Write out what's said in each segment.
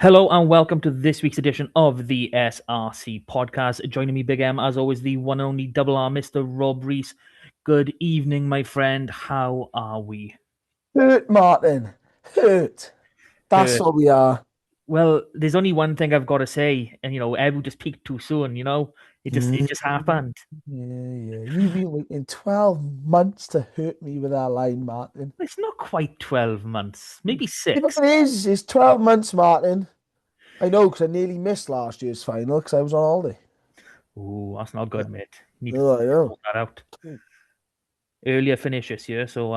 Hello and welcome to this week's edition of the SRC podcast. Joining me, Big M, as always, the one and only double R, Mr. Rob Reese. Good evening, my friend. How are we? Hurt, Martin. Hurt. That's Hurt. what we are. Well, there's only one thing I've got to say, and Edu just peaked too soon. It just Mm, happened. yeah. You've been waiting 12 months to hurt me with that line, Martin. It's not quite 12 months, maybe Yeah, but six. it is. It's 12 months, Martin. I know, because I nearly missed last year's final because I was on holiday. Ooh, that's not good, mate. Need to Oh, I know. sort that out. Earlier finish this year, so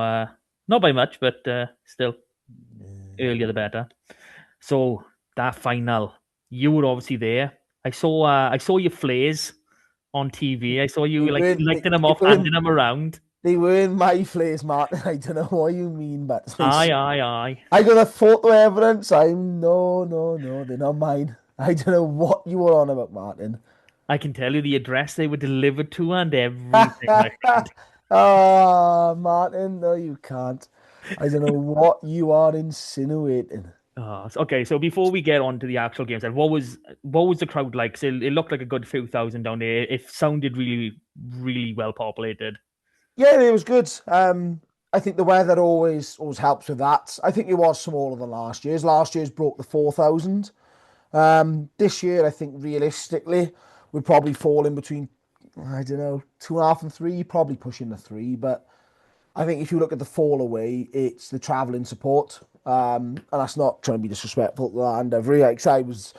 not by much, but still earlier the better. So that final, you were obviously there. I saw your flares on TV. I saw They you like weren't, they, lighting them they off, handing weren't, them around. they weren't my flares, Martin. I don't know what you mean, but Aye, aye, aye. I got a photo evidence. No, they're not mine. I don't know what you were on about, Martin. I can tell you the address they were delivered to and everything, my friend. Ah, Martin, no, you can't. I don't know what you are insinuating. Okay, so before we get on to the actual games, then what was the crowd like? 'Cause it looked like a good few thousand down there. It sounded really, really well populated. Yeah, it was good. I think the weather always helps with that. I think it was smaller than last year's. Last year's broke the 4,000. This year, I think realistically, we'd probably fall in between, I don't know, 2.5 and 3, probably pushing the 3. But I think if you look at the fall away, it's the travelling support. And that's not trying to be disrespectful to Llandovery. Like, 'cause I was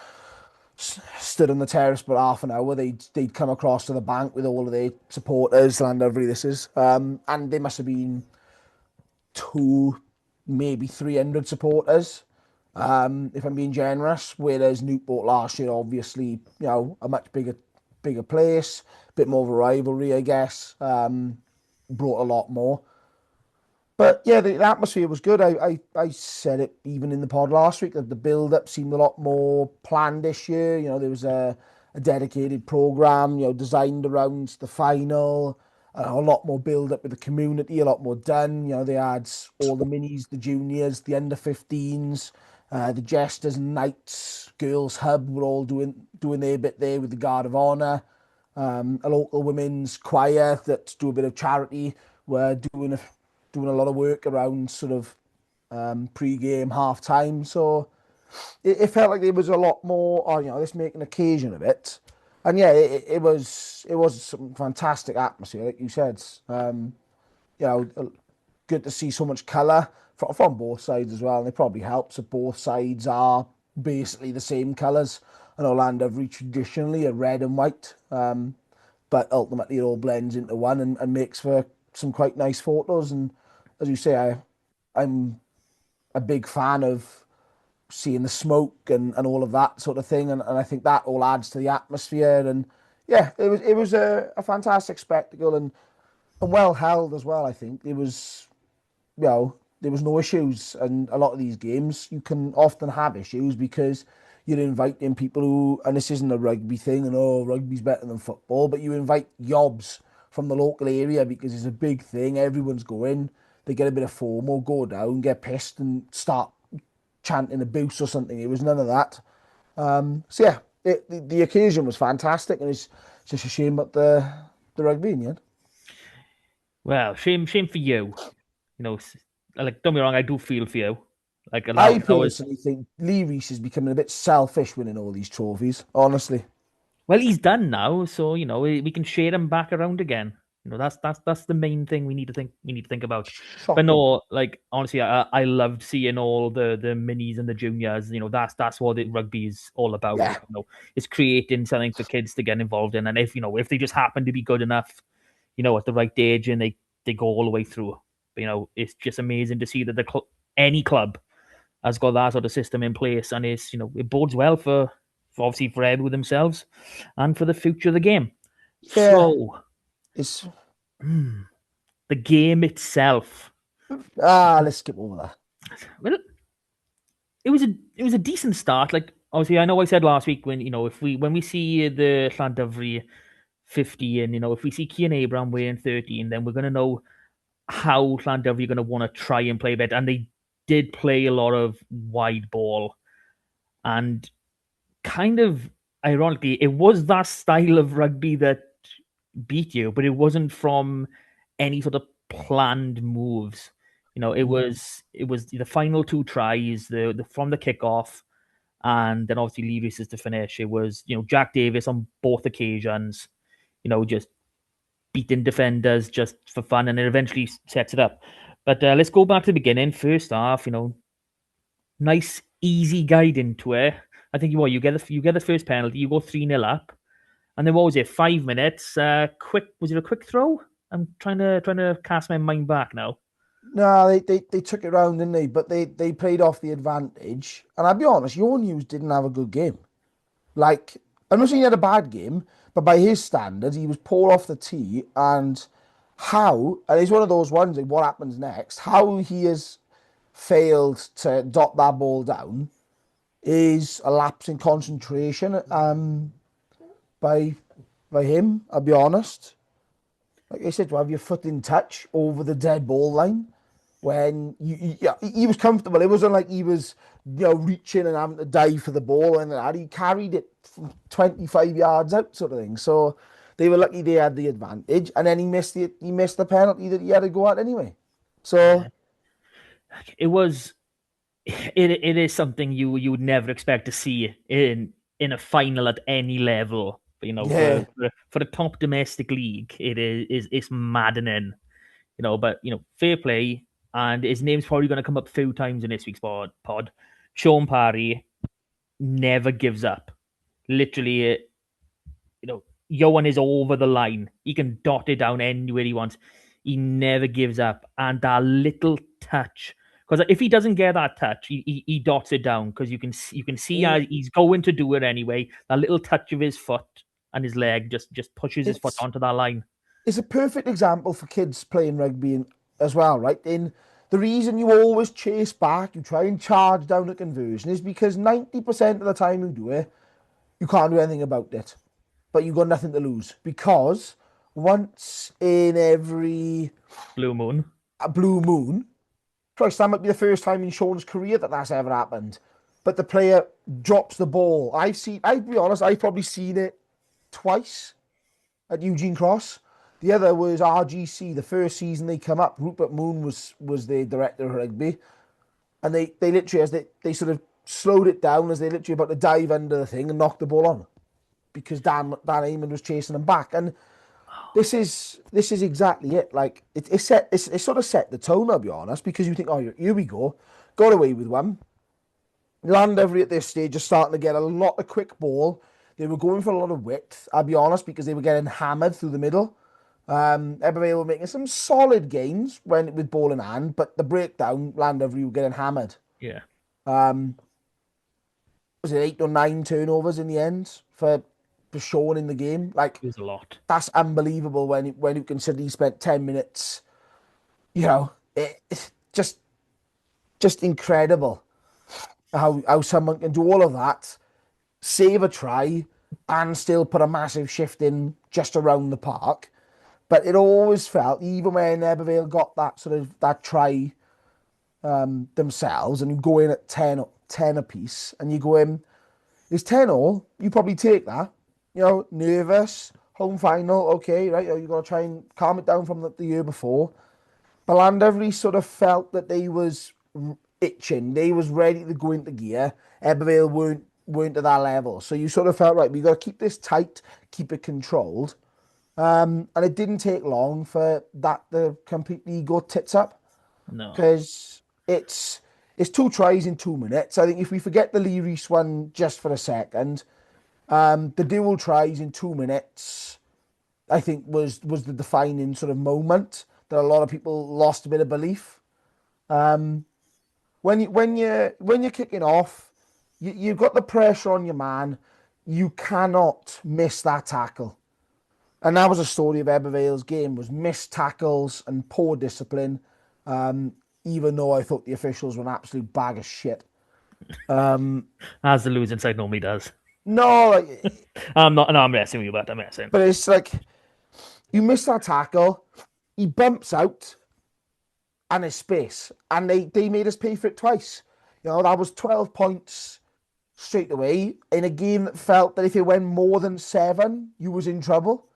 stood on the terrace for half an hour. They'd come across to the bank with all of their supporters, Llandovery this is. And they must have been two, maybe 300 supporters, if I'm being generous. Whereas Newport last year, obviously, a much bigger place, a bit more of a rivalry, I guess. Brought a lot more. But yeah, the atmosphere was good. I said it even in the pod last week that the build up seemed a lot more planned this year. There was a dedicated program, designed around the final, a lot more build up with the community, a lot more done. They had all the minis, the juniors, the under 15s, the jesters and knights, girls hub were all doing their bit there with the guard of honor. A local women's choir that do a bit of charity were doing a lot of work around sort of pre-game, half-time. So it felt like there was a lot more, let's make an occasion of it. And yeah, it was some fantastic atmosphere, like you said. You know, good to see so much colour from both sides as well. And it probably helps that both sides are basically the same colours. And Orlando have traditionally a red and white, but ultimately it all blends into one and makes for some quite nice photos. And as you say, I'm a big fan of seeing the smoke and all of that sort of thing, and I think that all adds to the atmosphere. And yeah, it was a fantastic spectacle and well held as well. I think it was, there was no issues. And a lot of these games you can often have issues because you're inviting people who, and this isn't a rugby thing, and rugby's better than football, but you invite yobs from the local area because it's a big thing. Everyone's going. They get a bit of FOMO, go down, get pissed, and start chanting abuse or something. It was none of that. So yeah, the occasion was fantastic, and it's just a shame about the rugby in the end. Well, shame for you. Like don't be wrong, I do feel for you. Like I that was personally think Lee Reese is becoming a bit selfish winning all these trophies. Honestly, well, he's done now, so we can share him back around again. That's the main thing we need to think about. But shocking. no, like honestly, I loved seeing all the minis and the juniors. That's what rugby is all about. Yeah, It's creating something for kids to get involved in, and if they just happen to be good enough, at the right age, and they go all the way through. It's just amazing to see that any club has got that sort of system in place, and it bodes well for obviously for Edu themselves and for the future of the game. yeah. So It's the game itself, let's skip over that. well, it was a decent start. Like obviously, I know I said last week when we see the Llandovery 50 and if we see Kian Abraham wearing 13, then we're gonna know how Llandovery are gonna want to try and play better, and they did play a lot of wide ball. And kind of ironically, it was that style of rugby that beat you, but it wasn't from any sort of planned moves. It was the final two tries, the from the kickoff, and then obviously Lee Reese's to finish. It was Jack Davis on both occasions, just beating defenders just for fun, and it eventually sets it up. But let's go back to the beginning. First half, nice easy guide into it. I think you get the first penalty, you go 3-0 up, and then what was it? 5 minutes. Quick was it a quick throw? I'm trying to cast my mind back now. No, they took it round, didn't they? But they played off the advantage. And I'll be honest, your news didn't have a good game. Like, I'm not saying he had a bad game, but by his standards, he was poor off the tee. And and it's one of those ones, like, what happens next? How he has failed to dot that ball down is a lapse in concentration by by him, I'll be honest. Like I said, to have your foot in touch over the dead ball line when yeah, he was comfortable. It wasn't like he was reaching and having to dive for the ball and that. He carried it from 25 yards out, sort of thing. So they were lucky they had the advantage, and then he missed the penalty that he had to go at anyway. So Yeah, it was. It is something you would never expect to see in a final at any level. But, yeah, for the top domestic league, it's maddening. But fair play, and his name's probably going to come up a few times in this week's pod. Sean Parry never gives up. Literally, Johan is over the line. He can dot it down anywhere he wants. He never gives up. And that little touch, because if he doesn't get that touch, he dots it down because you can see how it, he's going to do it anyway. That little touch of his foot and his leg just pushes his foot it's onto that line. it's a perfect example for kids playing rugby as well, right? In the reason you always chase back, you try and charge down a conversion, is because 90% of the time you do it, you can't do anything about it. But you've got nothing to lose because once in every Blue Moon. blue moon, Christ, that might be the first time in Sean's career that that's ever happened. But the player drops the ball. I'll be honest, I've probably seen it twice at Eugene Cross. The other was RGC, the first season they come up. Rupert Moon was the director of rugby. And they literally, as they sort of slowed it down as they literally about to dive under the thing and knock the ball on because Dan Amon was chasing them back. And this is exactly it. Like it sort of set the tone, I'll be honest, because you think, oh, here we go. Got away with one. Llandovery at this stage is starting to get a lot of quick ball. They were going for a lot of width, I'll be honest, because they were getting hammered through the middle. Everybody were making some solid gains when with ball in hand, but the breakdown, Llandovery were getting hammered. Yeah, Um, was it 8 or 9 turnovers in the end for Sean in the game? Like it was a lot. that's unbelievable when you consider he spent 10 minutes. It's just incredible how someone can do all of that, save a try, and still put a massive shift in just around the park. But it always felt, even when Ebervale got that try themselves, and you go in at 10 apiece, and you go in, it's 10 all, you probably take that. Nervous, home final, okay, right? You got to try and calm it down from the year before. But Llandovery sort of felt that they was itching. They was ready to go into gear. Ebervale weren't at that level. So you sort of felt, right, we got to keep this tight, keep it controlled. And it didn't take long for that to completely go tits up No, because it's 2 tries in 2 minutes. I think if we forget the Lee Reese one just for a second, the dual tries in 2 minutes, I think was the defining sort of moment that a lot of people lost a bit of belief. Um, when you're kicking off, you've got the pressure on your man. You cannot miss that tackle. And that was a story of Ebervale's game, was missed tackles and poor discipline. Um, Even though I thought the officials were an absolute bag of shit. Um, as the losing side normally does. no, like, I'm not. No, I'm messing with you, but I'm messing. but it's like you miss that tackle, he bumps out, and there's space, and they made us pay for it twice. That was 12 points straight away in a game that felt that if it went more than 7, you was in trouble.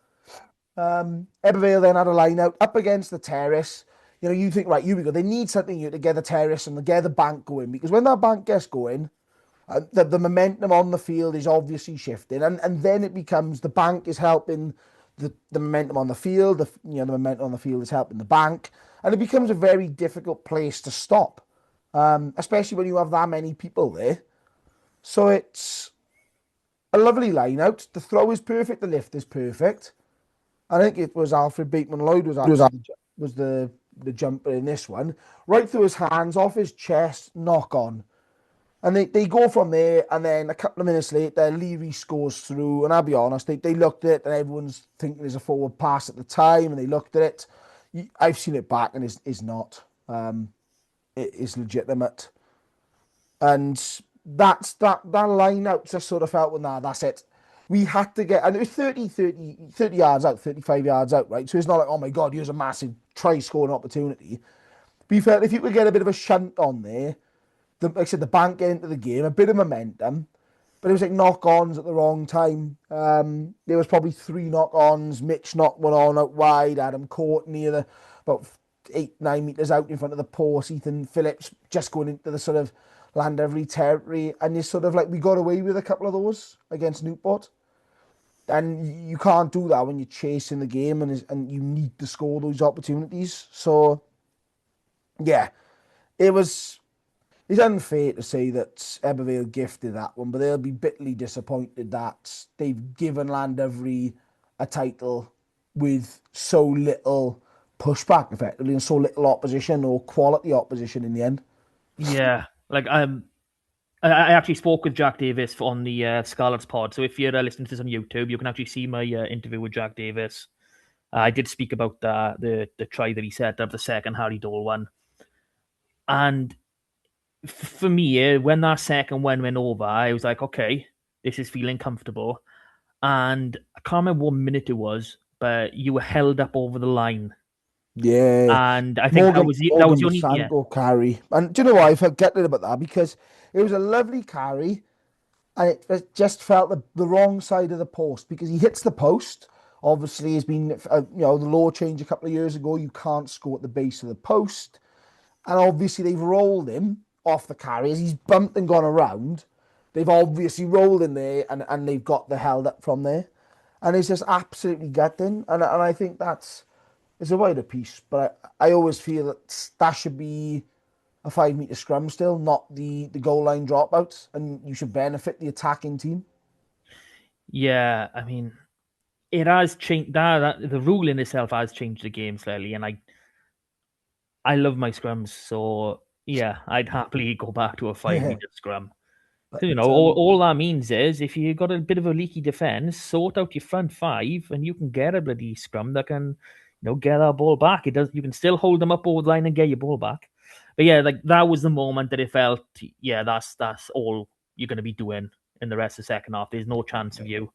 Ebervale then had a line out up against the terrace. You know, you think, right, here we go. They need something here to get the terrace and to get the bank going, because when that bank gets going, the momentum on the field is obviously shifting, and then it becomes the bank is helping the momentum on the field. The momentum on the field is helping the bank, and it becomes a very difficult place to stop, especially when you have that many people there. So it's a lovely line out. The throw is perfect. The lift is perfect. I think it was Alfred Bateman Lloyd was the jumper in this one, right through his hands, off his chest, knock on. And they go from there, and then a couple of minutes later, Leary scores through. And I'll be honest, they looked at it, and everyone's thinking it's a forward pass at the time, and they looked at it. I've seen it back, and it's not. It is legitimate. And that line out just sort of felt, well, nah, that's it. We had to get, and it was 30 yards out, 35 yards out, right? So it's not like, oh my God, here's a massive try scoring opportunity. But you felt if you could get a bit of a shunt on there, like I said, the bank get into the game, a bit of momentum, but it was like knock-ons at the wrong time. There was probably 3 knock-ons. Mitch knocked one on out wide. Adam Courtney about 8, 9 meters out in front of the post. Ethan Phillips just going into the sort of Llandovery territory, and you sort of like we got away with a couple of those against Newport, and you can't do that when you're chasing the game and you need to score those opportunities. So yeah, it was. It's unfair to say that Ebervale gifted that one, but they'll be bitterly disappointed that they've given Llandovery a title with so little pushback, effectively, and so little opposition or quality opposition in the end. Yeah, like I actually spoke with Jack Davis on the Scarlet's pod. So if you're listening to this on YouTube, you can actually see my interview with Jack Davis. I did speak about the try that he set up, the second Harry Dole one, and for me, when that second one went over, I was like, okay, this is feeling comfortable. And I can't remember what minute it was, but you were held up over the line, Yeah, and I think that was Morgan the only yeah Basanto carry, and do you know why I felt gutted about that? Because it was a lovely carry, and it just felt the wrong side of the post because he hits the post. Obviously, has been the law change a couple of years ago. You can't score at the base of the post, and obviously they've rolled him off the carry as he's bumped and gone around. They've obviously rolled in there, and they've got the held up from there, and it's just absolutely gutting. And I think it's a wider piece, but I always feel that should be a 5 meter scrum still, not the goal line dropouts, and you should benefit the attacking team. yeah. I mean, it has changed. That the rule in itself has changed the game slightly, and I love my scrums, so yeah, I'd happily go back to a 5 meter scrum. But Because all that means is if you got a bit of a leaky defense, sort out your front five, and you can get a bloody scrum that can, get that ball back. It does. You can still hold them up over the line and get your ball back. But yeah, like that was the moment that it felt, yeah, that's all you're going to be doing in the rest of the second half. There's no chance of you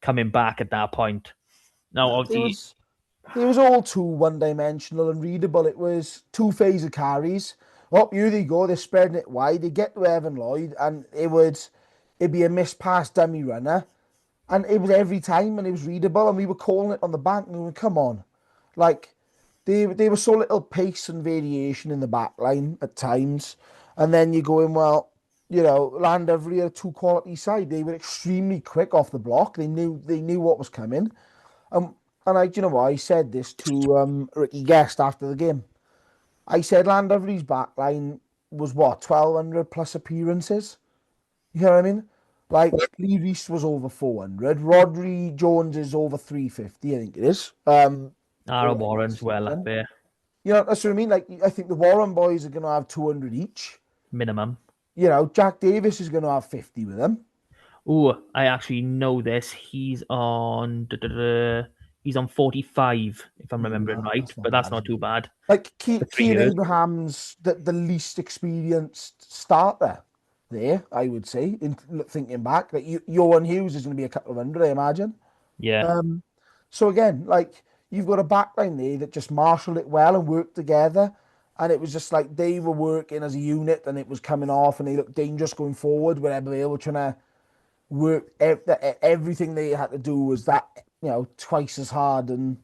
coming back at that point. Now, no, obviously, it was all too one dimensional and readable. It was two phase of carries. Up here they go, they're spreading it wide. They get to Evan Lloyd, and it'd be a missed pass dummy runner. And it was every time, and it was readable, and we were calling it on the bank, and we were, come on. Like, they were so little pace and variation in the back line at times. And then you're going, well, Llandovery are a two quality side. They were extremely quick off the block. They knew what was coming. And you know what? I said this to Ricky Guest after the game. I said Llandovery's back line was what, 1,200 plus appearances? You know what I mean? Like Lee Reese was over 400. Rodri Jones is over 350, I think it is. Aaron Correct me if Warren's I'm well up wrong. there, That's what I mean. Like I think the Warren boys are going to have 200 each. minimum. Jack Davis is going to have 50 with them. Oh, I actually know this. He's on 45, if I'm remembering right, That's not but that's bad. not too bad Like for three Keane years. Abraham's the least experienced starter there, I would say. In thinking back, like Johan Hughes is going to be a couple of hundred, I imagine. Yeah. So again, like you've got a backline there that just marshaled it well and worked together. And it was just like they were working as a unit and it was coming off and they looked dangerous going forward wherever they were trying to work. Everything they had to do was that, twice as hard. And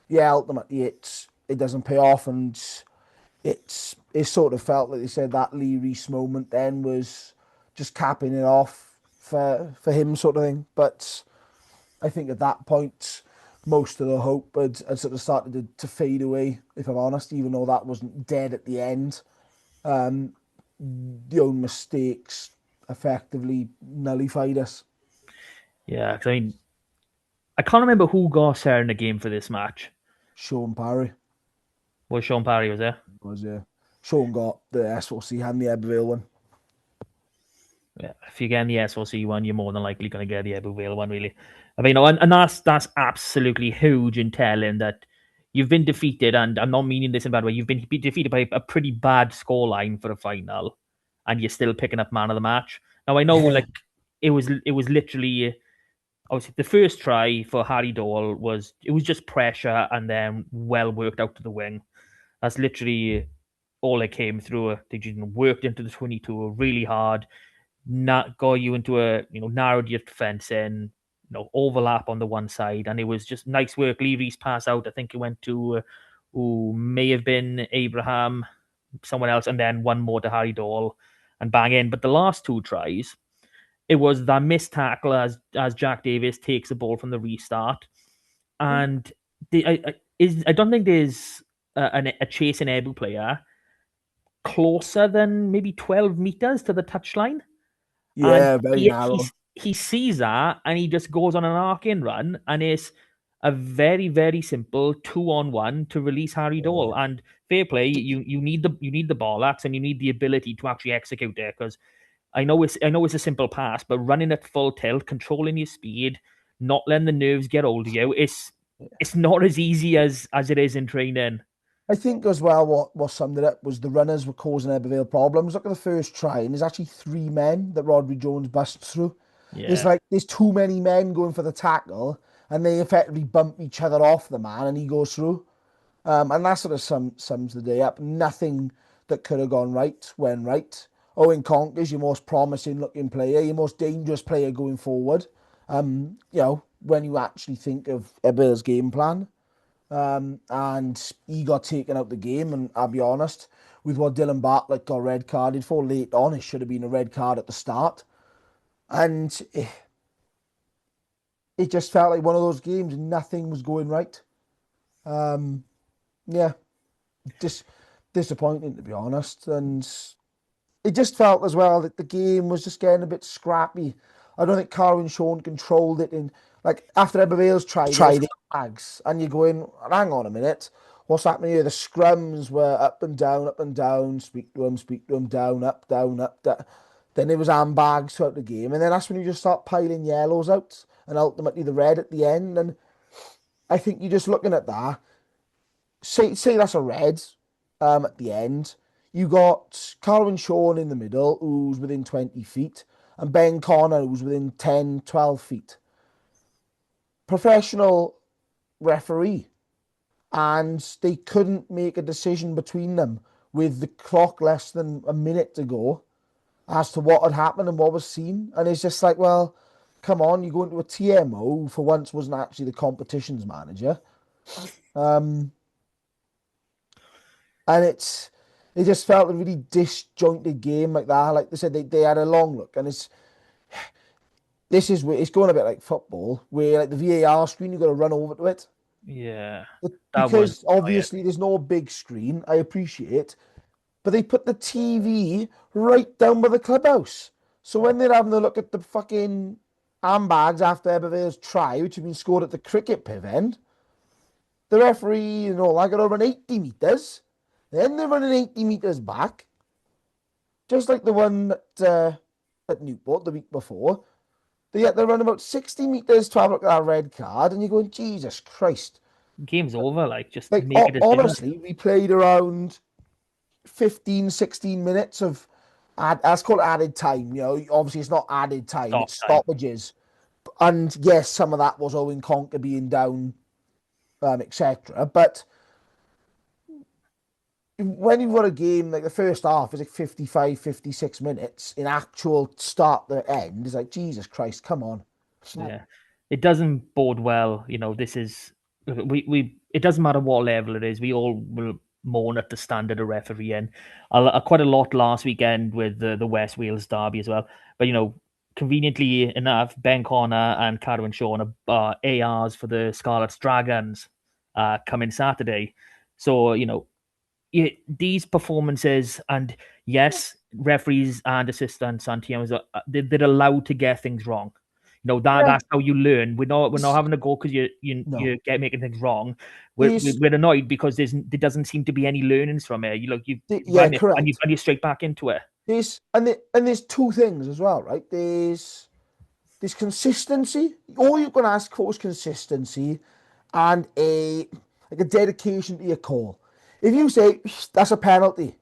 yeah, ultimately it doesn't pay off. And it sort of felt like they said that Lee Reese moment then was just capping it off for him sort of thing. But I think at that point, most of the hope had sort of started to fade away, if I'm honest, even though that wasn't dead at the end. The own mistakes effectively nullified us. Yeah, because I mean, I can't remember who got Sarah in the game for this match. Sean Parry Was Sean Parry was there? was Sean got the SOC and the Eberville one. Yeah, if you're getting the SOC one, you're more than likely going to get the Ebu Vale one, really. I mean, and that's absolutely huge in telling that you've been defeated, and I'm not meaning this in a bad way. You've been defeated by a pretty bad scoreline for a final, and you're still picking up man of the match. Now I know, Yeah, like it was literally obviously the first try for Harry Dole was just pressure and then well worked out to the wing. That's literally all it came through. They just worked into the 22 really hard, not got you into a narrowed your defense in, overlap on the one side, and it was just nice work. Leary's pass out, I think it went to who may have been Abraham, someone else, and then one more to Harry Dole and bang in. But the last two tries, it was that missed tackle as Jack Davis takes the ball from the restart, and I don't think there's a chasing Ebu player closer than maybe 12 meters to the touchline, and yeah, very he narrow. he sees that and he just goes on an arcing run, and it's a very very simple 2-on-1 to release Harry Dole. And fair play, you need the ball axe and you need the ability to actually execute it, because I know it's a simple pass, but running at full tilt, controlling your speed, not letting the nerves get hold of you, it's not as easy as it is in training. I think as well what summed it up was the runners were causing Eberville problems. Look at the first try, and there's actually three men that Rodri Jones busts through. It's Yeah, like there's too many men going for the tackle, and they effectively bump each other off the man, and he goes through. And that sort of sums the day up. Nothing that could have gone right went right. Owen Conk is your most promising looking player, your most dangerous player going forward. When you actually think of Eberle's game plan. And he got taken out the game. And I'll be honest, with what Dylan Bartlett got red carded for late on, it should have been a red card at the start. And it just felt like one of those games, nothing was going right. Um, yeah, just disappointing to be honest. And it just felt as well that the game was just getting a bit scrappy. I don't think Carwin Sean controlled it. In like after Ebervale's tried it, bags, and you're going, hang on a minute, what's happening here? The scrums were up and down. Speak to him, down, up, down, up, down. Then it was handbags throughout the game, and then that's when you just start piling yellows out, and ultimately the red at the end. And I think you're just looking at that. Say that's a red. At the end, you got Carwin Sean in the middle, who's within 20 feet, and Ben Connor, who's within 10, 12 feet. Professional referee. And they couldn't make a decision between them with the clock less than a minute to go as to what had happened and what was seen. And it's just like, well, come on, you go into a TMO, who for once wasn't actually the competitions manager. Um, and it just felt a really disjointed game like that. Like they said, they had a long look, and this is where it's going a bit like football, where like the VAR screen, you got to run over to it. yeah, that was Because quiet. obviously there's no big screen. I appreciate, but they put the TV right down by the clubhouse. So when they're having a look at the fucking handbags after Ebervale's try, which had been scored at the cricket piv end, the referee and all that got to run 80 metres. Then they're running 80 metres back, just like the one at Newport the week before. They're running about 60 metres to have a look at that red card, and you're going, Jesus Christ. Game's over. Like, just Like, make a decision. honestly, we played around 15, 16 minutes of that's called added time. Obviously it's not added time, Stop it's time. stoppages. And yes, some of that was Owen Conker being down, etc. But when you've got a game like the first half is like 55, 56 minutes in actual start to end, it's like, Jesus Christ, come on. Yeah, it doesn't bode well. This is we. It doesn't matter what level it is. We all will mourn at the standard of refereeing. Quite a lot last weekend with the West Wales derby as well. But conveniently enough, Ben Connor and Carwyn Shawn are ARs for the Scarlet Dragons coming Saturday. So these performances, and yes, referees and assistants and TMs they're allowed to get things wrong. Yeah. That's how you learn. We're not It's, having a go because you no. get making things wrong. We're, There's, we're annoyed because there doesn't seem to be any learnings from it. You yeah, run it and correct. you're straight back into it. There's two things as well, right? There's consistency. All you can ask for is consistency and a dedication to your call. If you say that's a penalty,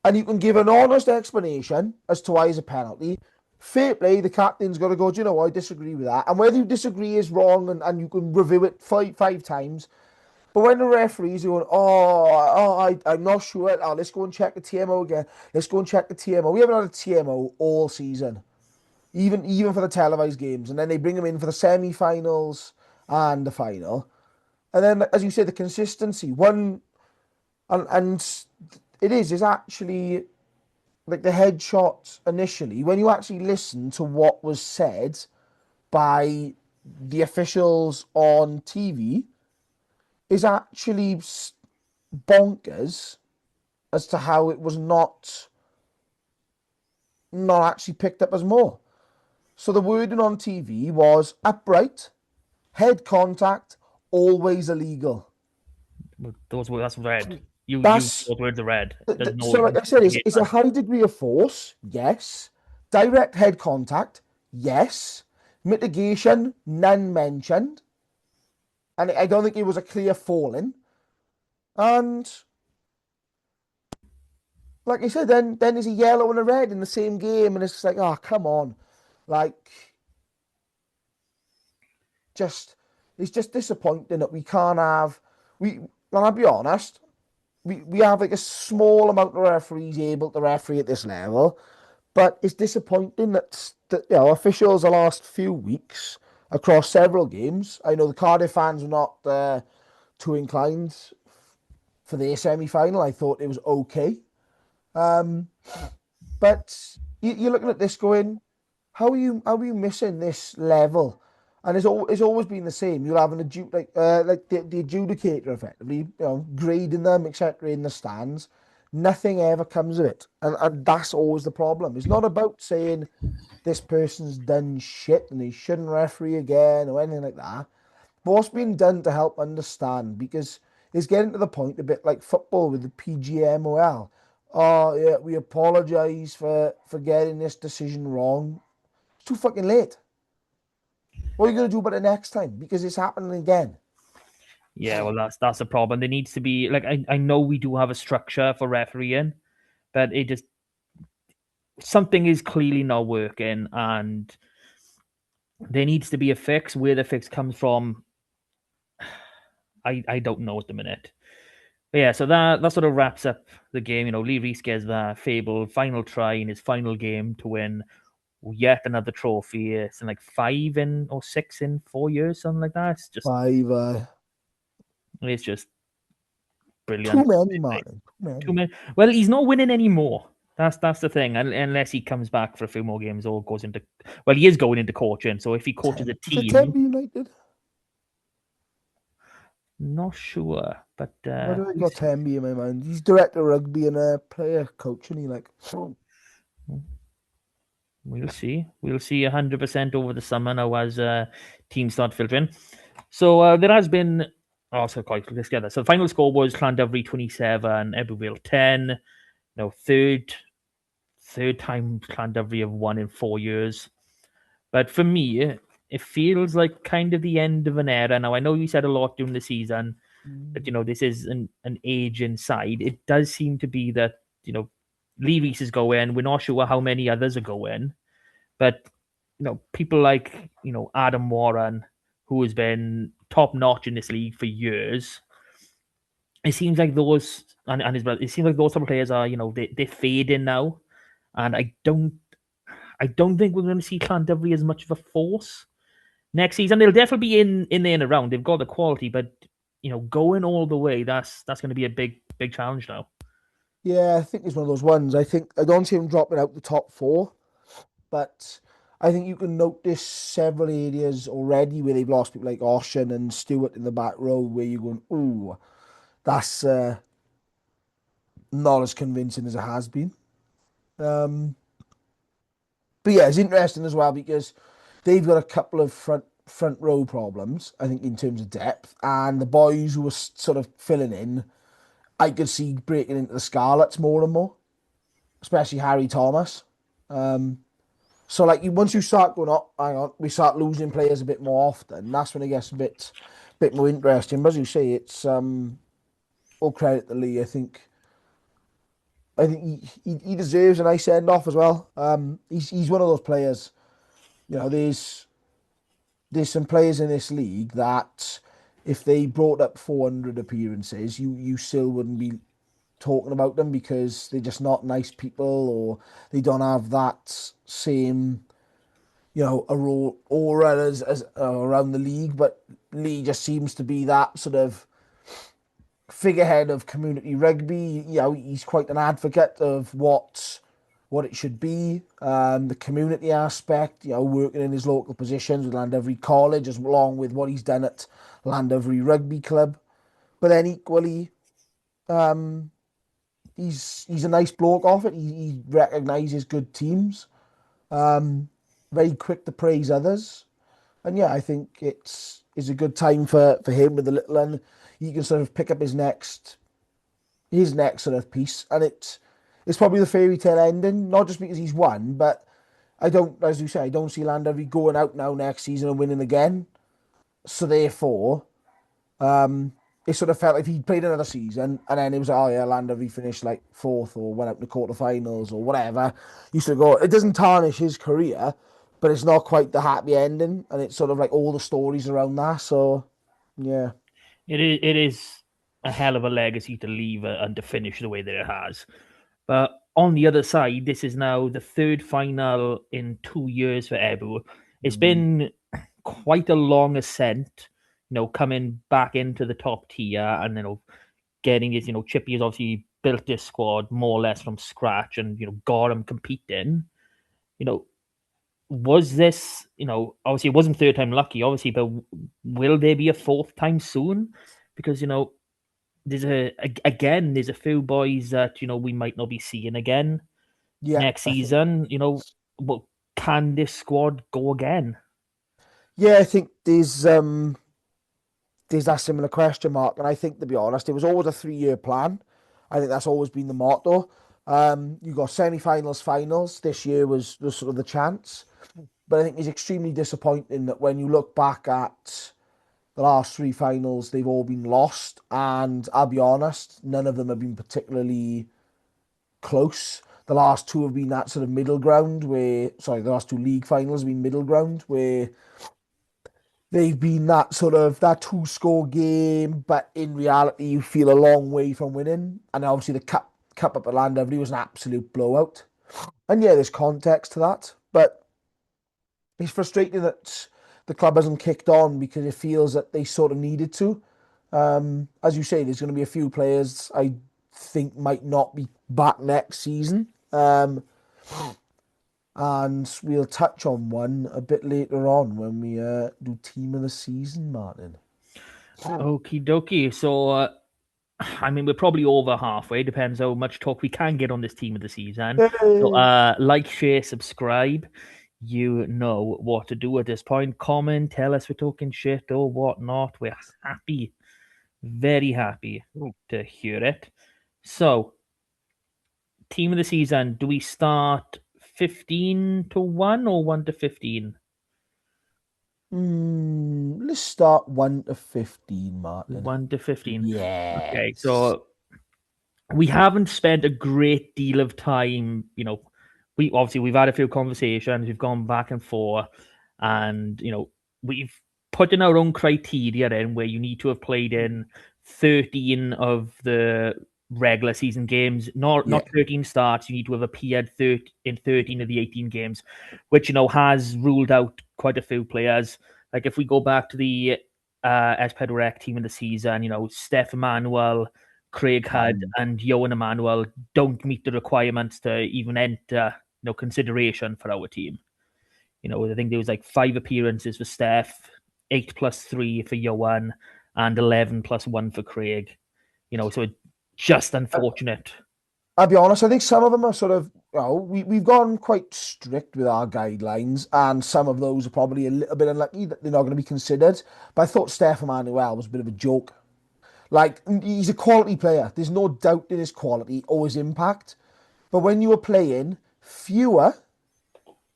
and you can give an honest explanation as to why it's a penalty, fair play, the captain's got to go, do you know what, I disagree with that. And whether you disagree is wrong and you can review it five times. But when the referees are going, I'm not sure. Oh, let's go and check the TMO again. Let's go and check the TMO. We haven't had a TMO all season, even for the televised games. And then they bring them in for the semi-finals and the final. And then, as you say, the consistency. And it is actually like the headshot initially, when you actually listen to what was said by the officials on TV, is actually bonkers as to how it was not actually picked up as more. So the wording on TV was upright, head contact, always illegal. That's red. That's Those words are red. There's no so, like I said, it's a negation. high degree of force, yes. Direct head contact, yes. Mitigation, none mentioned. And I don't think it was a clear falling. And like I said, then there's a yellow and a red in the same game, and it's like, oh, come on. Like, just it's just disappointing that we can't have and I'll be honest, we have like a small amount of referees able to referee at this level. But it's disappointing that officials the last few weeks across several games. I know the Cardiff fans were not too inclined for their semi-final. I thought it was okay, um, but you're looking at this going, how are you missing this level? And it's always been the same. You'll have like the adjudicator effectively, grading them, etc. in the stands. Nothing ever comes of it, and that's always the problem. It's not about saying this person's done shit and they shouldn't referee again or anything like that. But what's been done to help understand? Because it's getting to the point a bit like football with the PGMOL. Oh yeah, we apologise for getting this decision wrong. It's too fucking late. What are you gonna do about it next time? Because it's happening again. Yeah, well, that's the problem. There needs to be like I know we do have a structure for refereeing, but it just something is clearly not working, and there needs to be a fix. Where the fix comes from, I don't know at the minute. But yeah, so that sort of wraps up the game. Lee Reese gets that Fable final try in his final game to win yet another trophy. It's in like 5 or 6 in 4 years, something like that. Five. It's just Too brilliant. many, Martin. Too Too many. many. Well, he's not winning anymore. That's the thing. Unless he comes back for a few more games or goes into, well, he is going into coaching. So if he coaches a Is it team, Tempe United? not sure, but Why do I we'll got see. Tempe in my mind? He's director of rugby and a player coach, and he like. We'll see. We'll see 100% over the summer now as teams start filtering. So there has been also quite together. So the final score was Llandovery 27, Ebbw 10. No, third time Llandovery have won in 4 years. But for me, it feels like kind of the end of an era. Now I know you said a lot during the season that this is an age inside. It does seem to be that Lee Reese is going. We're not sure how many others are going, but people like Adam Warren, who has been top notch in this league for years, it seems like those and his brother. It seems like those type of players are they're fading now, and I don't think we're going to see Llandovery as much of a force next season. They'll definitely be in there and around. They've got the quality, but going all the way, that's going to be a big challenge now. Yeah, I think it's one of those ones. I think I don't see him dropping out the top four, but I think you can notice several areas already where they've lost people like Oshin and Stewart in the back row, where you're going, ooh, that's not as convincing as it has been. Um, but yeah, it's interesting as well because they've got a couple of front row problems, I think, in terms of depth, and the boys who were sort of filling in, I could see breaking into the Scarlets more and more, especially Harry Thomas. Um, so like once you start going up, hang on, we start losing players a bit more often. That's when it gets a bit more interesting. But as you say, it's all credit to Lee. I think he deserves a nice send off as well. He's one of those players. You know, there's some players in this league that if they brought up 400 appearances, you still wouldn't be talking about them because they're just not nice people or they don't have that same a raw aura as around the league. But Lee just seems to be that sort of figurehead of community rugby. He's quite an advocate of what it should be, the community aspect. Working in his local positions with Llandovery College, as along with what he's done at Llandovery Rugby Club. But then equally, um, he's a nice bloke off it. He recognises good teams. Um, Very quick to praise others. And yeah, I think it's a good time for him with the little one. He can sort of pick up his next sort of piece, and it's probably the fairy tale ending, not just because he's won, but I don't, as you say, I don't see Llandovery going out now next season and winning again. So therefore, um, it sort of felt like if he played another season and then it was like, oh yeah, Llandovery finished like fourth or went up to quarterfinals or whatever. You sort of go, it doesn't tarnish his career, but it's not quite the happy ending, and it's sort of like all the stories around that. So yeah, It is a hell of a legacy to leave and to finish the way that it has. But on the other side, this is now the third final in 2 years for Ebu. It's mm, been quite a long ascent, coming back into the top tier and getting his, Chippy has obviously built this squad more or less from scratch and got him competing. You know, was this, obviously it wasn't third time lucky, obviously, but will there be a fourth time soon? Because there's a few boys that we might not be seeing again yeah, next I think. season. But can this squad go again? Yeah, I think there's that similar question mark. And I think, to be honest, it was always a 3-year plan. I think that's always been the motto. You got semi-finals, finals. This year was sort of the chance. But I think it's extremely disappointing that when you look back at the last three finals, they've all been lost. And I'll be honest, none of them have been particularly close. The last two have been that sort of middle ground the last two league finals have been middle ground where they've been that sort of that two-score game, but in reality, you feel a long way from winning. And obviously, the cup up at Llandovery was an absolute blowout. And yeah, there's context to that, but it's frustrating that the club hasn't kicked on because it feels that they sort of needed to. As you say, there's going to be a few players I think might not be back next season. And we'll touch on one a bit later on when we do team of the season, Martin. Okie dokie. So, I mean, we're probably over halfway. Depends how much talk we can get on this team of the season. So, Yay. like, share, subscribe. You know what to do at this point. Comment, tell us we're talking shit or whatnot. We're happy, very happy to hear it. So, team of the season, do we start 15 to 1 or 1 to 15? Let's start 1 to 15, Martin. 1 to 15. Okay, Yes. so we haven't spent a great deal of time, we've had a few conversations, we've gone back and forth, and we've put in our own criteria in where you need to have played in 13 of the regular season games, Yeah. not 13 starts. You need to have appeared in 13 of the 18 games, which has ruled out quite a few players. Like if we go back to the Espadrec team in the season, Steph Emanuel, Craig Hudd, Um, and Johan Emanuel don't meet the requirements to even enter consideration for our team. I think there was like 5 appearances for Steph, 8+3 for Johan, and 11+1 for Craig. So it's just unfortunate. I'll be honest, I think some of them are sort of, we've gone quite strict with our guidelines, and some of those are probably a little bit unlucky that they're not going to be considered. But I thought Stefan Manuel was a bit of a joke. Like, he's a quality player. There's no doubt in his quality or his impact. But when you are playing fewer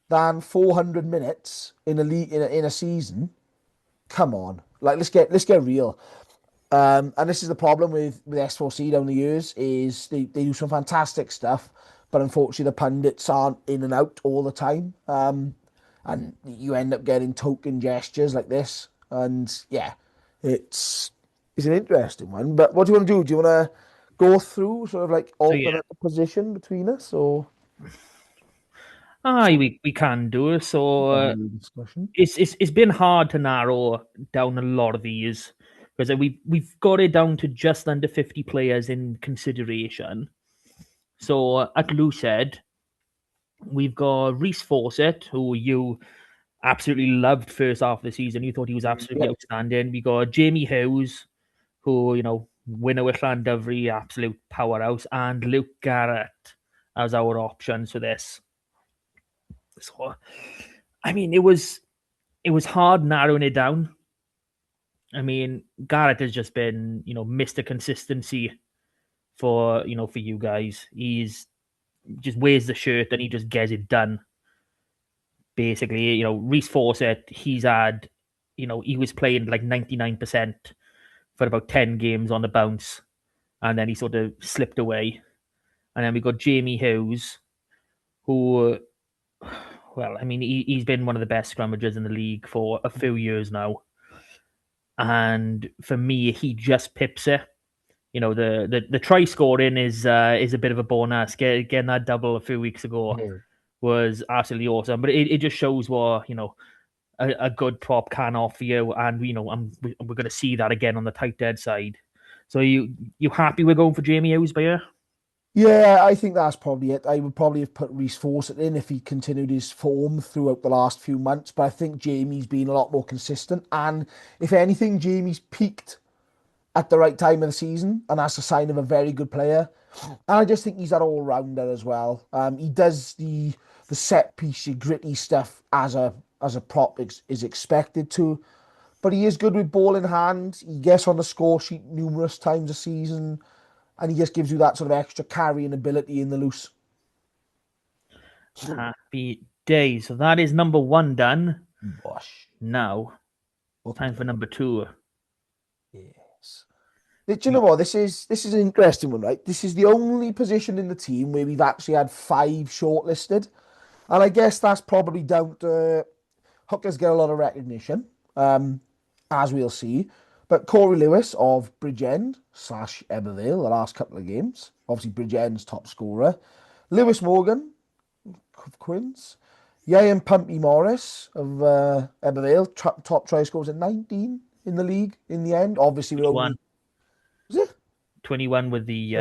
than 400 minutes in a league in a season, come on. Like, let's get real. And this is the problem with S4C down the years is they do some fantastic stuff, but unfortunately the pundits aren't in and out all the time. And you end up getting token gestures like this. And yeah, it's it's an interesting one. But what do you want to do? Do you want to go through sort of like So yeah, alternate position between us, or aye, we can do it. So lively discussion? it's been hard to narrow down a lot of these because we've got it down to just under 50 players in consideration. So at Lucid, we've got Reese Fawcett, who you absolutely loved first half of the season. You thought he was absolutely Yeah. outstanding. We got Jamie Hughes, who, winner with Llandovery, absolute powerhouse, and Luke Garrett as our options for this. So, I mean, it was hard narrowing it down. I mean, Garrett has just been, Mr. Consistency for you guys. He's just wears the shirt and he just gets it done. Basically, Reese Fawcett, he was playing like 99% for about 10 games on the bounce, and then he sort of slipped away. And then we got Jamie Hughes, who, well, I mean, he's been one of the best scrummagers in the league for a few years now. And for me, he just pips it. The try scoring is a bit of a bonus. Getting that double a few weeks ago Mhm. was absolutely awesome. But it just shows what a good prop can offer you, and we're going to see that again on the tight dead side. So you happy we're going for Jamie Hughes by here? Yeah, I think that's probably it. I would probably have put Reece Fawcett in if he continued his form throughout the last few months, but I think Jamie's been a lot more consistent. And if anything, Jamie's peaked at the right time of the season, and that's a sign of a very good player. And I just think he's that all rounder as well. He does the set piece, gritty stuff as a prop is expected to, but he is good with ball in hand. He gets on the score sheet numerous times a season, and he just gives you that sort of extra carrying ability in the loose. Happy days. So that is number one done. Bosh. Now it's Up we time for go. number two. Yes. Do you know what? This is an interesting one, right? This is the only position in the team where we've actually had five shortlisted. And I guess that's probably down to hookers get a lot of recognition, as we'll see. But Corey Lewis of Bridgend slash Ebervale, the last couple of games. Obviously, Bridgend's top scorer. Lewis Morgan of Quinns. Ian Pumpy Morris of Ebervale, top try scores at 19 in the league in the end. Obviously, we're 21, only. Was it? 21 with the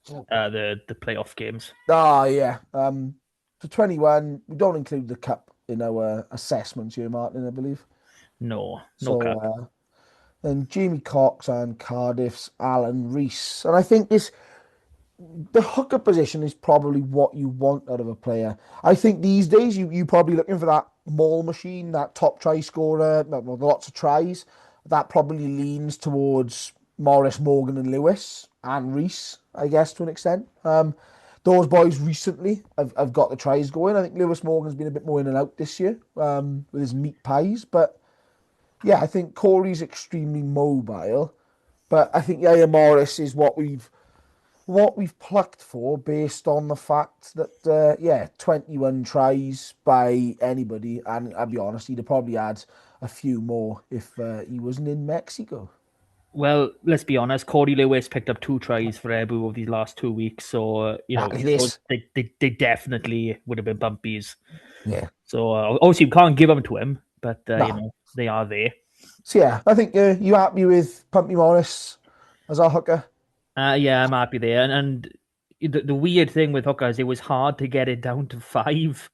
21. the playoff games. Ah, yeah. For 21, we don't include the cup in our assessments here, Martin, I believe. No, no So, cup. then Jamie Cox and Cardiff's Alan Reese. And I think the hooker position is probably what you want out of a player. I think these days you probably looking for that maul machine, that top try scorer, lots of tries. That probably leans towards Morris, Morgan, and Lewis and Reese, I guess, to an extent. Those boys recently have got the tries going. I think Lewis Morgan's been a bit more in and out this year with his meat pies. But yeah, I think Corey's extremely mobile. But I think Yaya Morris is what we've plucked for based on the fact that yeah, 21 tries by anybody, and I'll be honest, he'd have probably had a few more if he wasn't in Mexico. Well, let's be honest. Cody Lewis picked up 2 tries for Ebu over these last 2 weeks, so Exactly this. they definitely would have been bumpies. Yeah. So obviously we can't give them to him, but No. they are there. So yeah, I think you happy with Pumpy Morris as our hooker? Yeah, I'm happy there. And the weird thing with hookers, it was hard to get it down to five,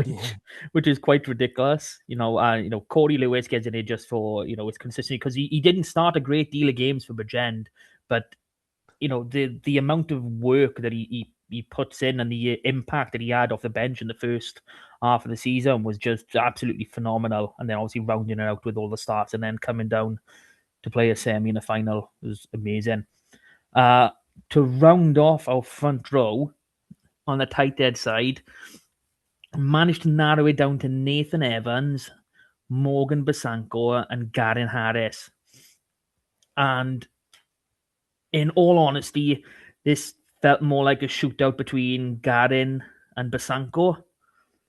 Yeah. which is quite ridiculous. Corey Lewis gets in it just for his consistency because he didn't start a great deal of games for Bridgend, but the amount of work that he puts in and the impact that he had off the bench in the first half of the season was just absolutely phenomenal. And then obviously rounding it out with all the starts and then coming down to play a semi and a final was amazing. Uh, to round off our front row on the tight end side, managed to narrow it down to Nathan Evans, Morgan Basanko, and Garen Harris. And in all honesty, this felt more like a shootout between Garen and Basanko.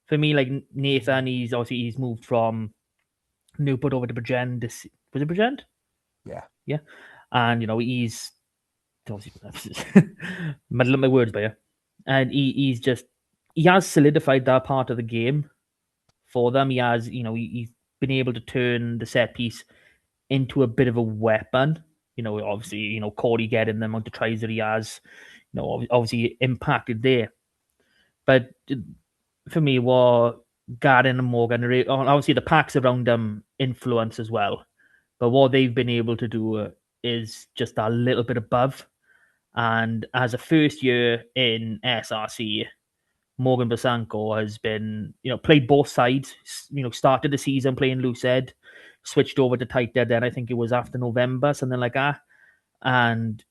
For me, like Nathan, he's moved from Newport over to Bridgend. Was it Bridgend? Yeah. Yeah, and he's obviously muddling my words by you, and he has solidified that part of the game for them. He has he's been able to turn the set piece into a bit of a weapon. Obviously, Corey getting the amount of tries that he has, obviously impacted there. But for me, what Garden and Morgan, obviously the packs around them influence as well. But what they've been able to do is just a little bit above. And as a first year in SRC, Morgan Basanko has been, played both sides. Started the season playing loose head, switched over to tight head. Then I think it was after November, something like that. And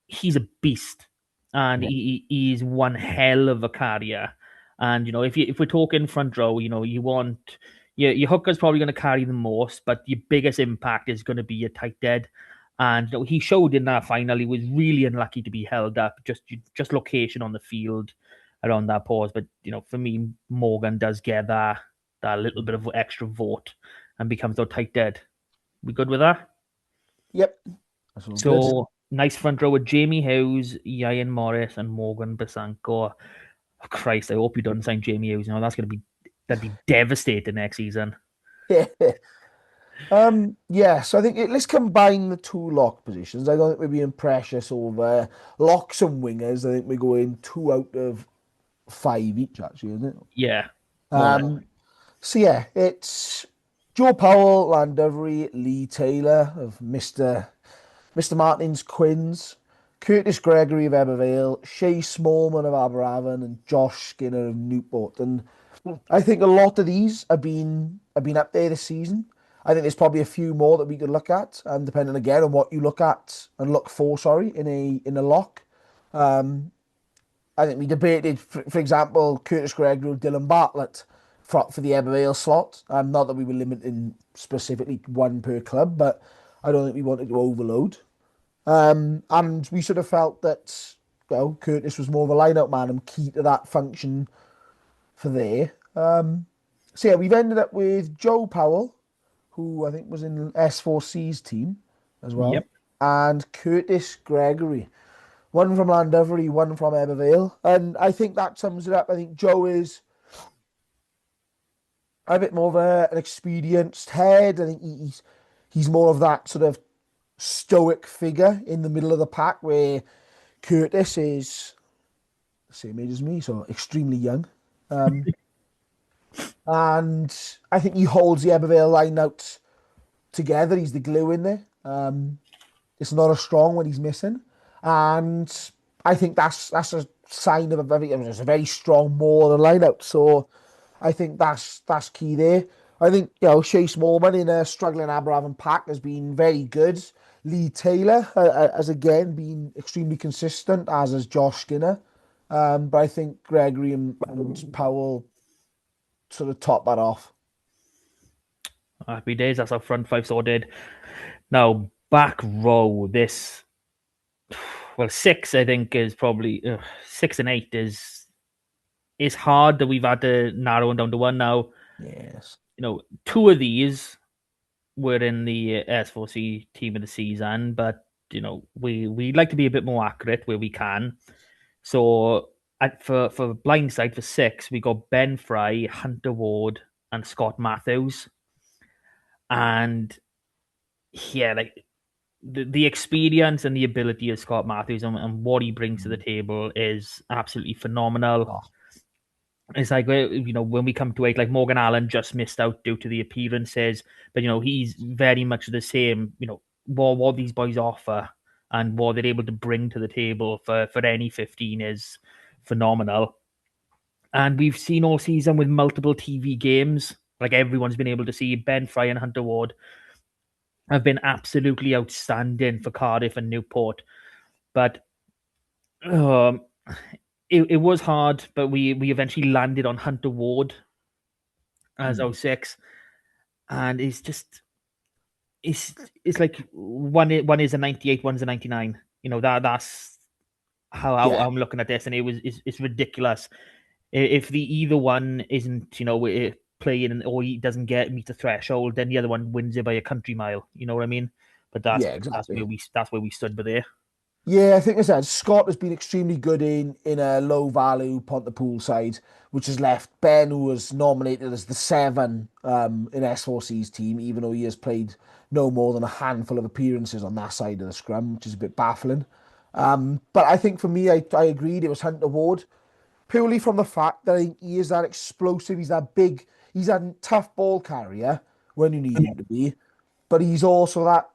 he's a beast, and Yeah. he's one hell of a carrier. And if we're talking front row, you want your hooker's probably going to carry the most, but your biggest impact is going to be your tight head. And he showed in that final he was really unlucky to be held up, just location on the field around that pause. But for me, Morgan does get that little bit of extra vote and becomes our tight head. We good with that? Yep. That's all good. So nice front row with Jamie Hughes, Ian Morris, and Morgan Basanko. Oh, Christ, I hope you don't sign Jamie Hughes. That'd be devastating next season. Yeah. Yeah, so I think let's combine the two lock positions. I don't think we're being precious over locks and wingers. I think we're going 2 out of 5 each, actually, isn't it? Yeah, more or less. Um, so yeah, it's Joe Powell, Llandovery, Lee Taylor of Mr. Martin's Quins, Curtis Gregory of Ebervale, Shay Smallman of Aberafon, and Josh Skinner of Newport. And I think a lot of these have been up there this season. I think there's probably a few more that we could look at, depending again on what you look at and look for. Sorry, in a lock. I think we debated, for example, Curtis Gregory, Dylan Bartlett for the Ebervale slot. Not that we were limiting specifically one per club, but I don't think we wanted to overload. And we sort of felt that Curtis was more of a line-out man and key to that function for there. So yeah, we've ended up with Joe Powell, who I think was in S4C's team as well, Yep. and Curtis Gregory. One from Llandovery, one from Ebervale. And I think that sums it up. I think Joe is a bit more of an experienced head. I think he's more of that sort of stoic figure in the middle of the pack, where Curtis is the same age as me, so extremely young. Um, and I think he holds the Ebervale line out together. He's the glue in there. It's not as strong when he's missing, and I think that's a sign of a very strong more than line out. So I think that's key there. I think Shea Smallman in a struggling Aberafon pack has been very good. Lee Taylor has again been extremely consistent, as has Josh Skinner. But I think Gregory and Powell sort of top that off. Happy days. That's our front five sorted. Now back row. This six I think is probably 6 and 8 is hard that we've had to narrow it down to one now. Yes. Two of these we're in the S4C team of the season, but we like to be a bit more accurate where we can. So for blindside for six, we got Ben Fry, Hunter Ward, and Scott Matthews, and yeah, like the experience and the ability of Scott Matthews and what he brings to the table is absolutely phenomenal. Oh, It's like when we come to it, like Morgan Allen just missed out due to the appearances, but he's very much the same. What these boys offer and what they're able to bring to the table for any 15 is phenomenal. And we've seen all season with multiple TV games, like everyone's been able to see Ben Fry and Hunter Ward have been absolutely outstanding for Cardiff and Newport. But um, it was hard, but we eventually landed on Hunter Ward as mm. 06, and it's it's like one is a 98, one's a 99. That's how Yeah, I'm looking at this, and it's ridiculous. If the either one isn't playing or he doesn't get meet the threshold, then the other one wins it by a country mile. You know what I mean? But yeah, that's where exactly. we stood by there. Yeah, I think I said Scott has been extremely good in a low value Pontypool side, which has left Ben, who was nominated as the seven in S4C's team, even though he has played no more than a handful of appearances on that side of the scrum, which is a bit baffling. But I think for me, I agreed it was Hunter Ward, purely from the fact that I think he is that explosive, he's that big, he's that tough ball carrier when you need him to be, but he's also that,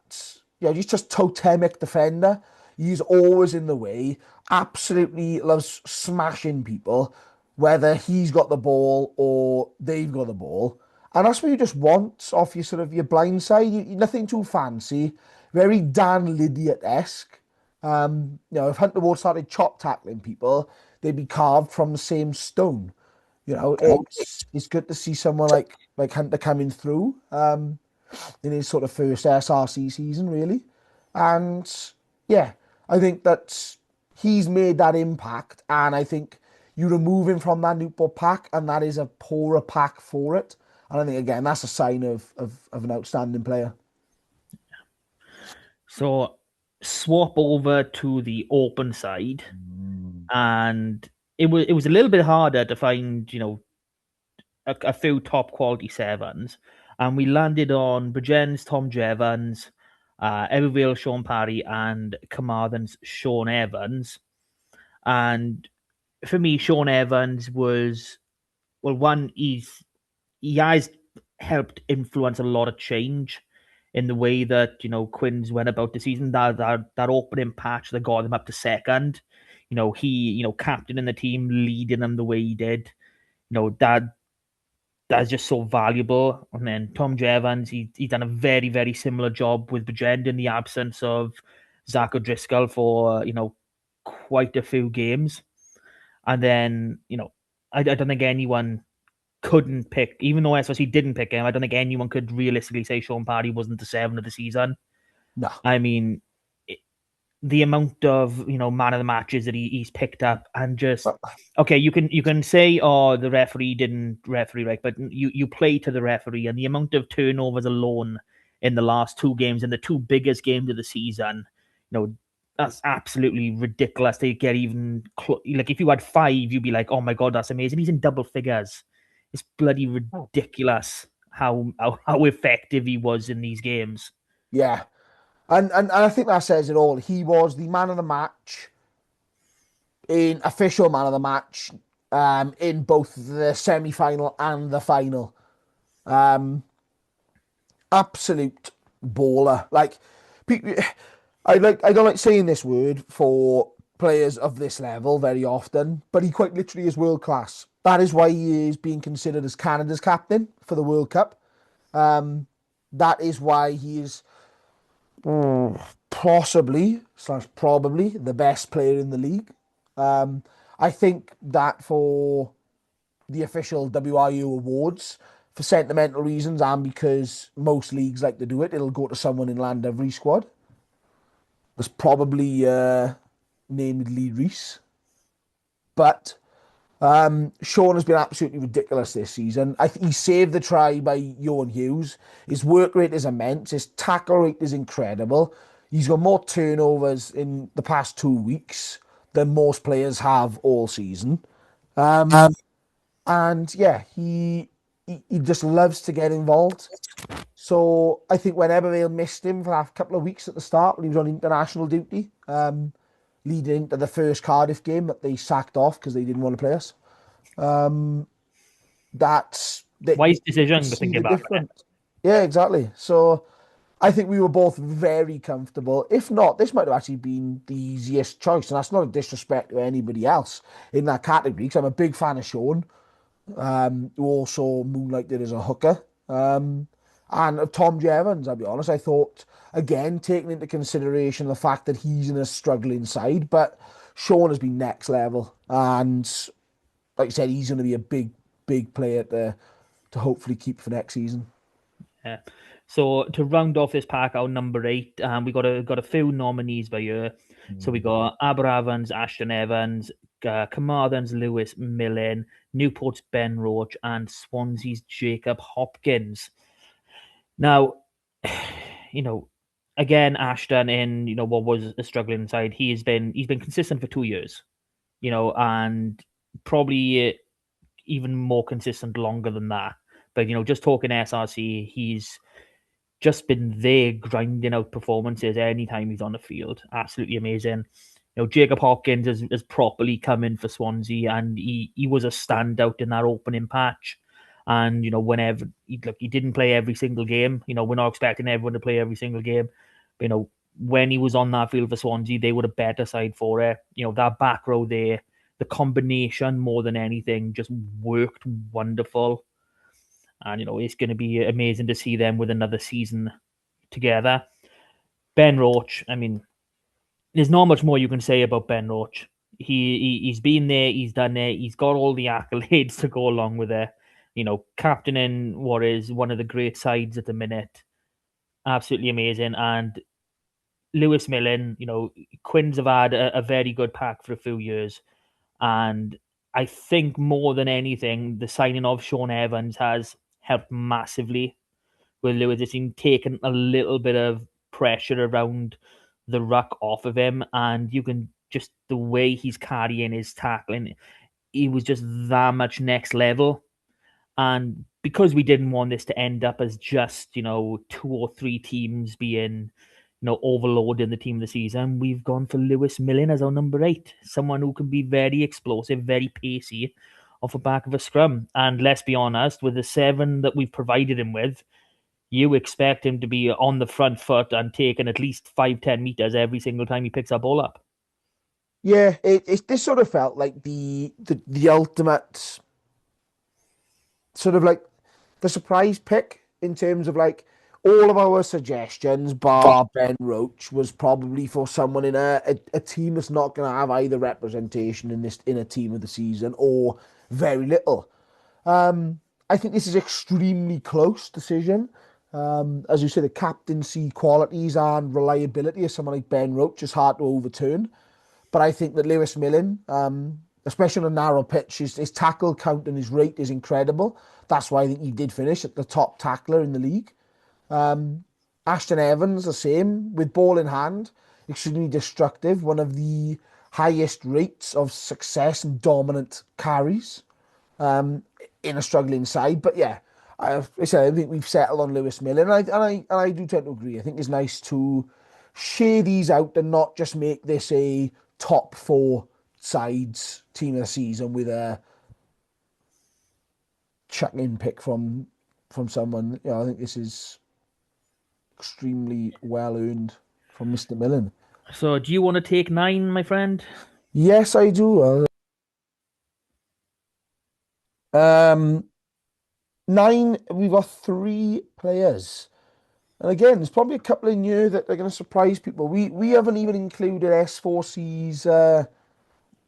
he's just totemic defender. He's always in the way, absolutely loves smashing people, whether he's got the ball or they've got the ball. And that's what you just want off your sort of your blind side. Nothing too fancy, very Dan Lydiate-esque. If Hunter Ward started chop tackling people, they'd be carved from the same stone. It's good to see someone like Hunter coming through. In his sort of first SRC season, really. And yeah, I think that he's made that impact. And I think you remove him from that Newport pack, and that is a poorer pack for it. And I think, again, that's a sign of an outstanding player. So swap over to the open side, Mm. and it was a little bit harder to find a few top quality sevens, and we landed on Bridgen's Tom Jevons, Everville Sean Parry, and Carmarthen's Sean Evans. And for me, Sean Evans was, well, one, he has helped influence a lot of change in the way that Quinn's went about the season. That opening patch that got them up to second. He captaining the team, leading them the way he did. That's just so valuable. And then Tom Jevons, he done a very, very similar job with Bridgend in the absence of Zach O'Driscoll for quite a few games. And then I don't think anyone couldn't pick, even though SSC didn't pick him. I don't think anyone could realistically say Sean Parry wasn't the seven of the season. No. I mean, the amount of man of the matches that he's picked up, and just okay, you can say, oh, the referee didn't referee right, but you play to the referee, and the amount of turnovers alone in the last two games, in the two biggest games of the season, that's absolutely ridiculous. They get even like, if you had five, you'd be like, oh my god, that's amazing. He's in double figures. It's bloody ridiculous how effective he was in these games. Yeah. And I think that says it all. He was the man of the match, in official man of the match, in both the semi final and the final. Um, Absolute baller. Like, I don't like saying this word for players of this level very often, but he quite literally is world class. That is why he is being considered as Canada's captain for the World Cup. That is why he is possibly slash probably the best player in the league. I think that for the official WRU awards, for sentimental reasons and because most leagues like to do it, it'll go to someone in Llandovery squad. There's probably named Lee Reese, but Sean has been absolutely ridiculous this season. I think he saved the try by Johan Hughes. His work rate is immense. His tackle rate is incredible. He's got more turnovers in the past 2 weeks than most players have all season. Um, and yeah, he just loves to get involved. So I think whenever they missed him for a couple of weeks at the start when he was on international duty, leading into the first Cardiff game that they sacked off because they didn't want to play us. That's that Wise you could decision, but see think the about it. difference. Yeah, exactly. So I think we were both very comfortable. If not, this might have actually been the easiest choice, and that's not a disrespect to anybody else in that category. Because I'm a big fan of Sean, who also moonlighted as a hooker, and of Tom Jevons. I'll be honest. I thought again, taking into consideration the fact that he's in a struggling side, but Sean has been next level, and like I said, he's going to be a big player to hopefully keep for next season. Yeah. So to round off this pack, our number eight, we got a few nominees by year. So we got Aber Evans, Ashton Evans, Carmarthen's Lewis Millen, Newport's Ben Roach, and Swansea's Jacob Hopkins. Now, you know, again, Ashton in what was a struggling side, he's been consistent for 2 years, and probably even more consistent longer than that. But just talking SRC, he's just been there grinding out performances anytime he's on the field. Absolutely amazing. Jacob Hopkins has properly come in for Swansea, and he was a standout in that opening patch. And whenever he didn't play every single game. We're not expecting everyone to play every single game. But, when he was on that field for Swansea, they were a better side for it. That back row there, the combination more than anything just worked wonderful. And it's going to be amazing to see them with another season together. Ben Roach, I mean, there's not much more you can say about Ben Roach. He's been there, he's done it, he's got all the accolades to go along with it. Captaining what is one of the great sides at the minute, absolutely amazing. And Lewis Millen, Quins have had a very good pack for a few years, and I think more than anything, the signing of Sean Evans has helped massively with Lewis. It's been taking a little bit of pressure around the ruck off of him, and you can just the way he's carrying his tackling, he was just that much next level. And because we didn't want this to end up as just, two or three teams being, overloaded in the team of the season, we've gone for Lewis Millen as our number eight. Someone who can be very explosive, very pacey off the back of a scrum. And let's be honest, with the seven that we've provided him with, you expect him to be on the front foot and taking at least 5-10 meters every single time he picks a ball up. Yeah, it this sort of felt like the ultimate sort of like the surprise pick in terms of like all of our suggestions, bar Ben Roach, was probably for someone in a team that's not going to have either representation in a team of the season or very little. I think this is extremely close decision. As you say, the captaincy qualities and reliability of someone like Ben Roach is hard to overturn. But I think that Lewis Millen, especially on a narrow pitch, his tackle count and his rate is incredible. That's why I think he did finish at the top tackler in the league. Ashton Evans, the same, with ball in hand, extremely destructive, one of the highest rates of success and dominant carries um, in a struggling side. But yeah, I said I think we've settled on Lewis Miller, and I do tend to agree. I think it's nice to share these out and not just make this a top four sides team of the season with a chuck in pick from someone. I think this is extremely well earned from Mr. Millen. So, do you want to take nine, my friend? Yes, I do. Um, nine. We've got three players. And again, there's probably a couple in here that are going to surprise people. We haven't even included S4C's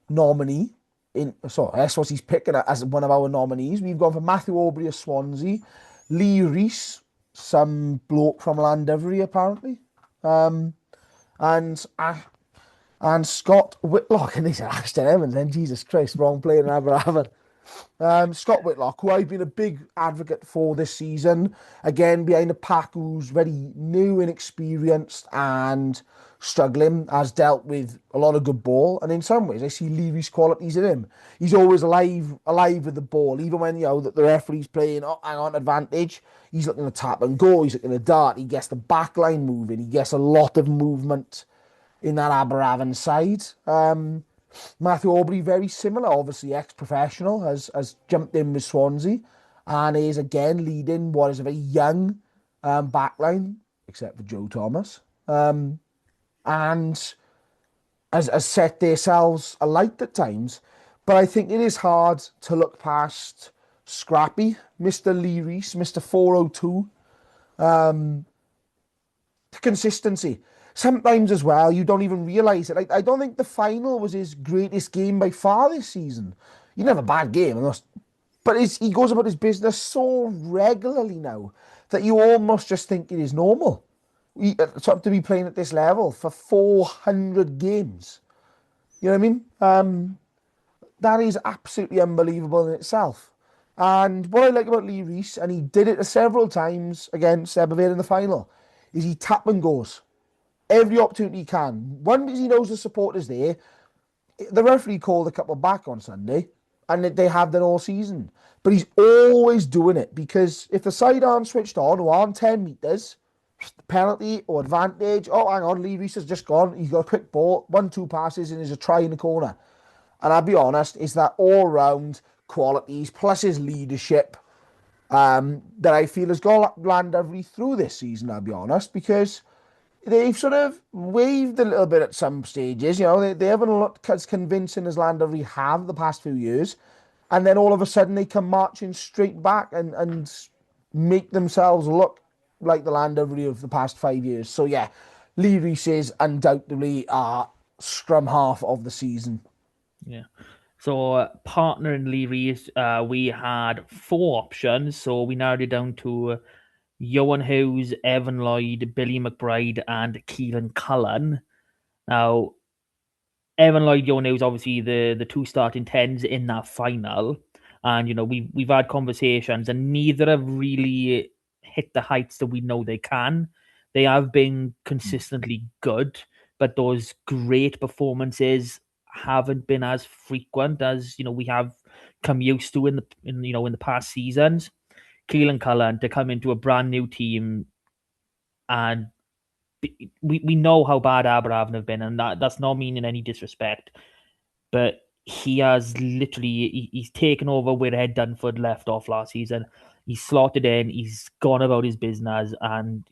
nominee S4C's pick as one of our nominees. We've gone for Matthew Aubrey of Swansea, Lee Reese, some bloke from Llandovery apparently, and and Scott Whitlock, and he's Ashton Evans, then Jesus Christ, wrong player in Aberafan. Scott Whitlock, who I've been a big advocate for this season, again behind a pack who's very new, inexperienced, and struggling, has dealt with a lot of good ball. And in some ways, I see Leary's qualities in him. He's always alive with the ball, even when the referee's playing. Oh, hang on, advantage. He's looking to tap and go. He's looking to dart. He gets the back line moving. He gets a lot of movement in that Aberafan side. Matthew Aubrey, very similar, obviously ex-professional, has jumped in with Swansea and is again leading what is a very young backline, except for Joe Thomas, and has set themselves alight at times. But I think it is hard to look past Scrappy, Mr. Lee Reese, Mr. 402, consistency. Sometimes as well, you don't even realise it. I don't think the final was his greatest game by far this season. He didn't have a bad game, but he goes about his business so regularly now that you almost just think it is normal. To be playing at this level for 400 games. You know what I mean? That is absolutely unbelievable in itself. And what I like about Lee Reese, and he did it several times against Ebervale in the final, is he tap and goes every opportunity he can. One, because he knows the support is there. The referee called a couple back on Sunday, and they have done all season. But he's always doing it because if the side aren't switched on or aren't 10 metres, penalty or advantage. Oh, hang on, Lee Reese has just gone. He's got a quick ball, 1-2 passes, and there's a try in the corner. And I'll be honest, it's that all round qualities plus his leadership that I feel has got Llandovery through this season, I'll be honest, because they've sort of waved a little bit at some stages. They haven't looked as convincing as Llandovery have the past few years. And then all of a sudden they come marching straight back and make themselves look like the Llandovery of the past 5 years. So yeah, Lee Reese is undoubtedly our scrum half of the season. Yeah. So partner in Lee Reese, we had four options. So we narrowed it down to Johan Hughes, Evan Lloyd, Billy McBride, and Keelan Cullen. Now, Evan Lloyd, Johan Hughes, obviously the two starting tens in that final, and we've had conversations, and neither have really hit the heights that we know they can. They have been consistently good, but those great performances haven't been as frequent as we have come used to in the past seasons. Keelan Cullen to come into a brand new team, and we know how bad Aberafan have been, and that's not meaning any disrespect, but he has literally he's taken over where Ed Dunford left off last season. He's slotted in, he's gone about his business, and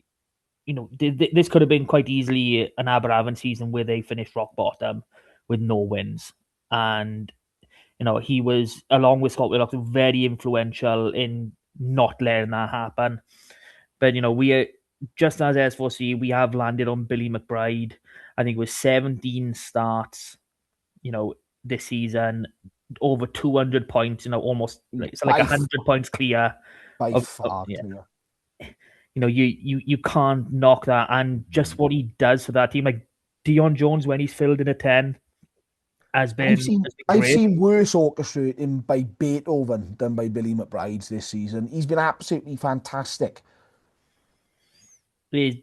this could have been quite easily an Aberafan season where they finished rock bottom with no wins, and he was, along with Scott Willock, very influential in not letting that happen. But we just as S4C, we have landed on Billy McBride. I think it was 17 starts, this season, over 200 points. Almost it's like By 100 points clear. by Of far yeah. clear. You can't knock that, and just what he does for that team, like Dion Jones when he's filled in a 10, has I've been seen has been I've great. seen worse orchestrating by Beethoven than by Billy McBride's this season. He's been absolutely fantastic. There's,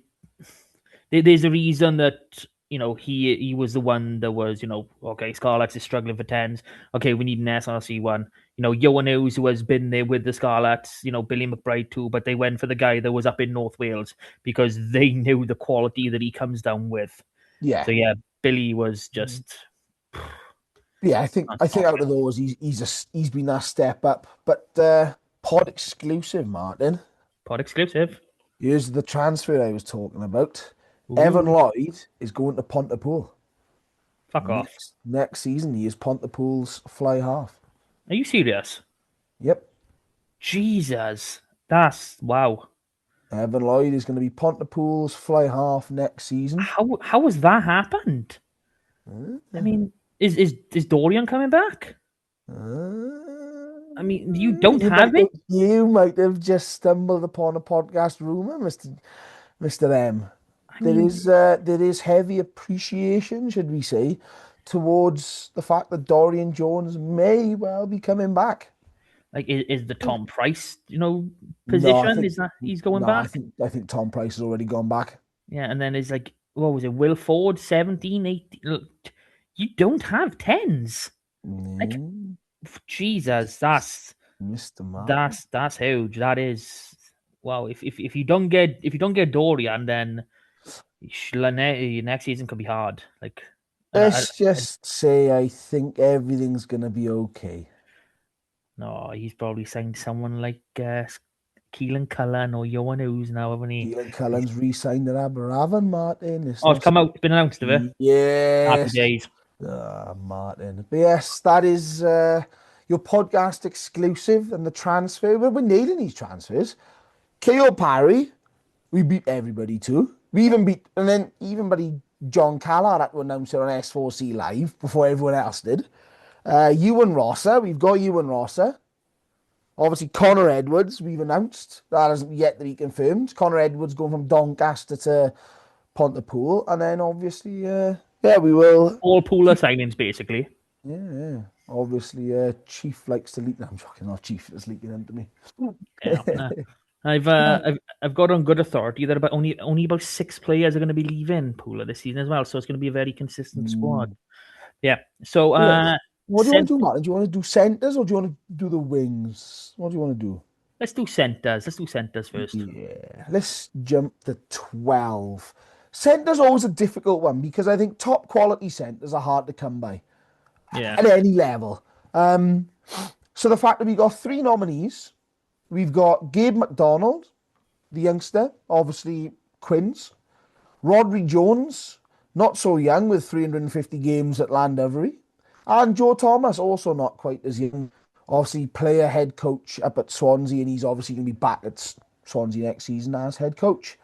there's a reason that he was the one that was okay, Scarlets is struggling for tens. Okay, we need an SRC one. Johan Hughes, who has been there with the Scarlets. Billy McBride too, but they went for the guy that was up in North Wales because they knew the quality that he comes down with. Yeah, So yeah, Billy was just yeah. I think unstoppable. out of those, he's been that step up. But pod exclusive, Martin. Pod exclusive. Here's the transfer I was talking about. Evan Ooh, Lloyd is going to Pontypool fuck off. next season. He is Pontypool's fly half. Are you serious? Yep, Jesus, that's wow. Evan Lloyd is going to be Pontypool's fly half next season. How has that happened? I mean, is Dorian coming back? I mean, you don't You have might it. you might have just stumbled upon a podcast rumor, Mister M. I mean, there is heavy appreciation, should we say, towards the fact that Dorian Jones may well be coming back. like, is the Tom Price, No, I position? think Is that he's going no, back? I think Tom Price has already gone back. Yeah, and then it's like, what was it, Will Ford, 17, 18? Look, you don't have tens. Like, Mm, Jesus, Mr. Martin. that's huge. That is, wow. If you don't get Dorian, then next season could be hard. Like, and Let's just say I think everything's gonna be okay. no, he's probably signed someone like Keelan Cullen or Johan Hughes now, haven't he? Keelan Cullen's re-signed at Aberavon, Martin. It's Oh, it's not come out. It's been announced, of it. Happy yes. days. Ah, Martin. But yes, that is your podcast exclusive and the transfer. Well, we're needing these transfers. KO Parry, we beat everybody too. We even beat, and then even buddy John Callard had to announce it on S4C Live before everyone else did. Ewan Rosser, we've got Ewan Rosser. Obviously, Connor Edwards, we've announced. That hasn't yet to be confirmed. Connor Edwards going from Doncaster to Pontypool. And then obviously, yeah, we will. All Pooler signings, basically. Yeah. Obviously, Chief likes to leak. No, I'm joking. Not Chief that's leaking into me. Yeah. I've uh, I've I've got on good authority that only about six players are going to be leaving Pooler this season as well, so it's going to be a very consistent squad. Mm. Yeah. So Yeah. What do you want cent- to do, Martin? Do you want to do centres or do you want to do the wings? What do you want to do? let's do centers. Let's do centers first. Yeah. Let's jump to 12. Centre's always a difficult one because I think top quality centres are hard to come by Yeah. at any level. Um, so the fact that we got three nominees, we've got Gabe McDonald, the youngster, obviously Quins, Rodri Jones, not so young with 350 games at Llandovery, and Joe Thomas, also not quite as young, obviously player head coach up at Swansea, and he's obviously going to be back at Swansea next season as head coach.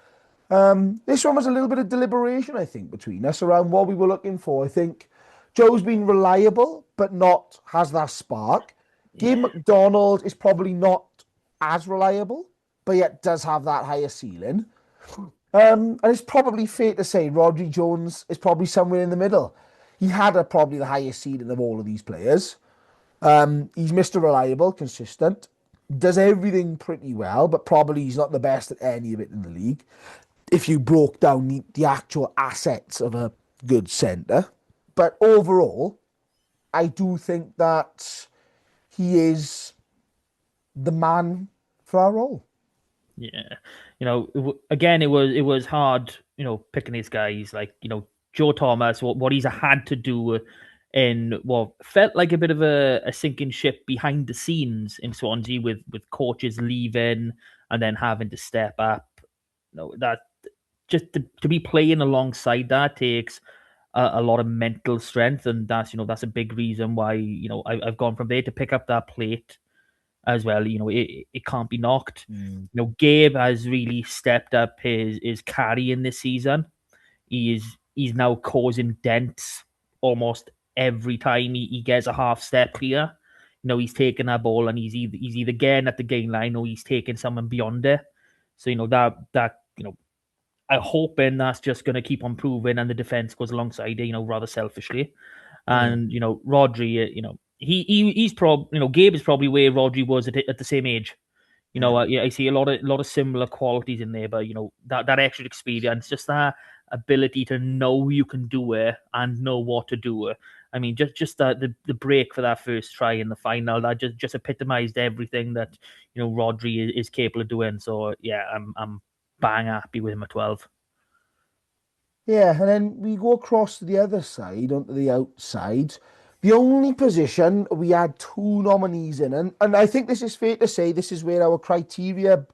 This one was a little bit of deliberation, I think, between us around what we were looking for. I think Joe's been reliable, but not has that spark. Gabe Yeah. McDonald is probably not as reliable, but yet does have that higher ceiling. And it's probably fair to say Rodri Jones is probably somewhere in the middle. He had probably the highest ceiling of all of these players. He's Mr. Reliable, consistent, does everything pretty well, but probably he's not the best at any of it in the league. If you broke down the actual assets of a good centre. But overall, I do think that he is the man for our role. Yeah. Again, it was hard, picking these guys like, Joe Thomas, what he's had to do in what felt like a bit of a sinking ship behind the scenes in Swansea with coaches leaving and then having to step up. That just to be playing alongside that takes a lot of mental strength, and that's a big reason why I've gone from there to pick up that plate as well. It can't be knocked. Mm. Gabe has really stepped up his carry in this season. He's now causing dents almost every time he gets a half step here. He's taking that ball and he's either getting at the gain line or he's taking someone beyond it. So that I'm hoping that's just going to keep on improving and the defense goes alongside it. Rather selfishly. Yeah. And Rodri, he's Gabe is probably where Rodri was at the same age. Yeah. Yeah, I see a lot of similar qualities in there, but that extra experience, just that ability to know you can do it and know what to do it. I mean, just the break for that first try in the final, that just epitomized everything that Rodri is capable of doing. So yeah, I'm bang happy with him at 12. Yeah, and then we go across to the other side, onto the outside. The only position we had two nominees in, and I think this is fair to say this is where our criteria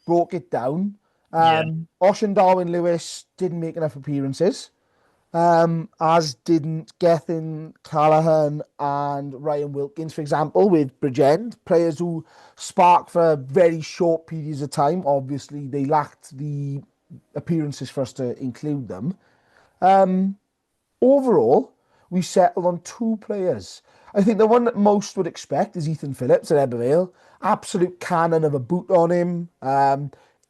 broke it down. Yeah, Ocean Darwin Lewis didn't make enough appearances, as didn't Gethin Callahan and Ryan Wilkins, for example, with Bridgend, players who spark for very short periods of time. Obviously, they lacked the appearances for us to include them. Overall, we settled on two players. I think the one that most would expect is Ethan Phillips at Ebervale. Absolute cannon of a boot on him.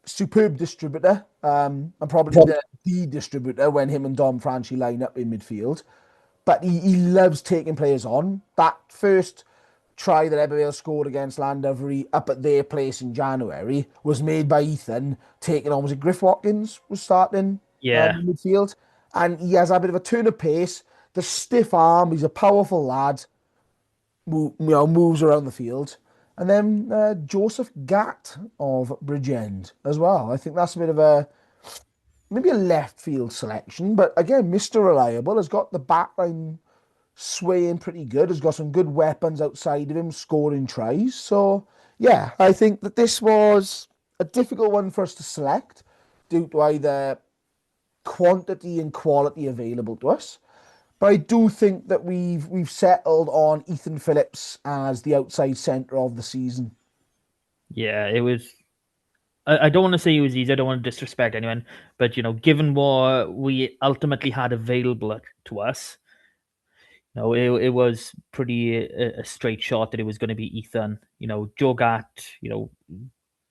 Superb distributor. and probably the distributor when him and Dom Franchi line up in midfield. But he loves taking players on. That first try that Ebervale scored against Llandovery up at their place in January was made by Ethan taking on, was it Griff Watkins was starting Yeah, in midfield? And he has a bit of a turn of pace, the stiff arm, he's a powerful lad, moves around the field. And then Joseph Gatt of Bridgend as well. I think that's a bit of a maybe a left field selection, but again, Mr. Reliable has got the backline swaying pretty good, has got some good weapons outside of him, scoring tries. So, yeah, I think that this was a difficult one for us to select due to either quantity and quality available to us. But I do think that we've settled on Ethan Phillips as the outside centre of the season. yeah, it was. I don't want to say it was easy. I don't want to disrespect anyone, but given what we ultimately had available to us, it was pretty a straight shot that it was going to be Ethan. Joe Gatt,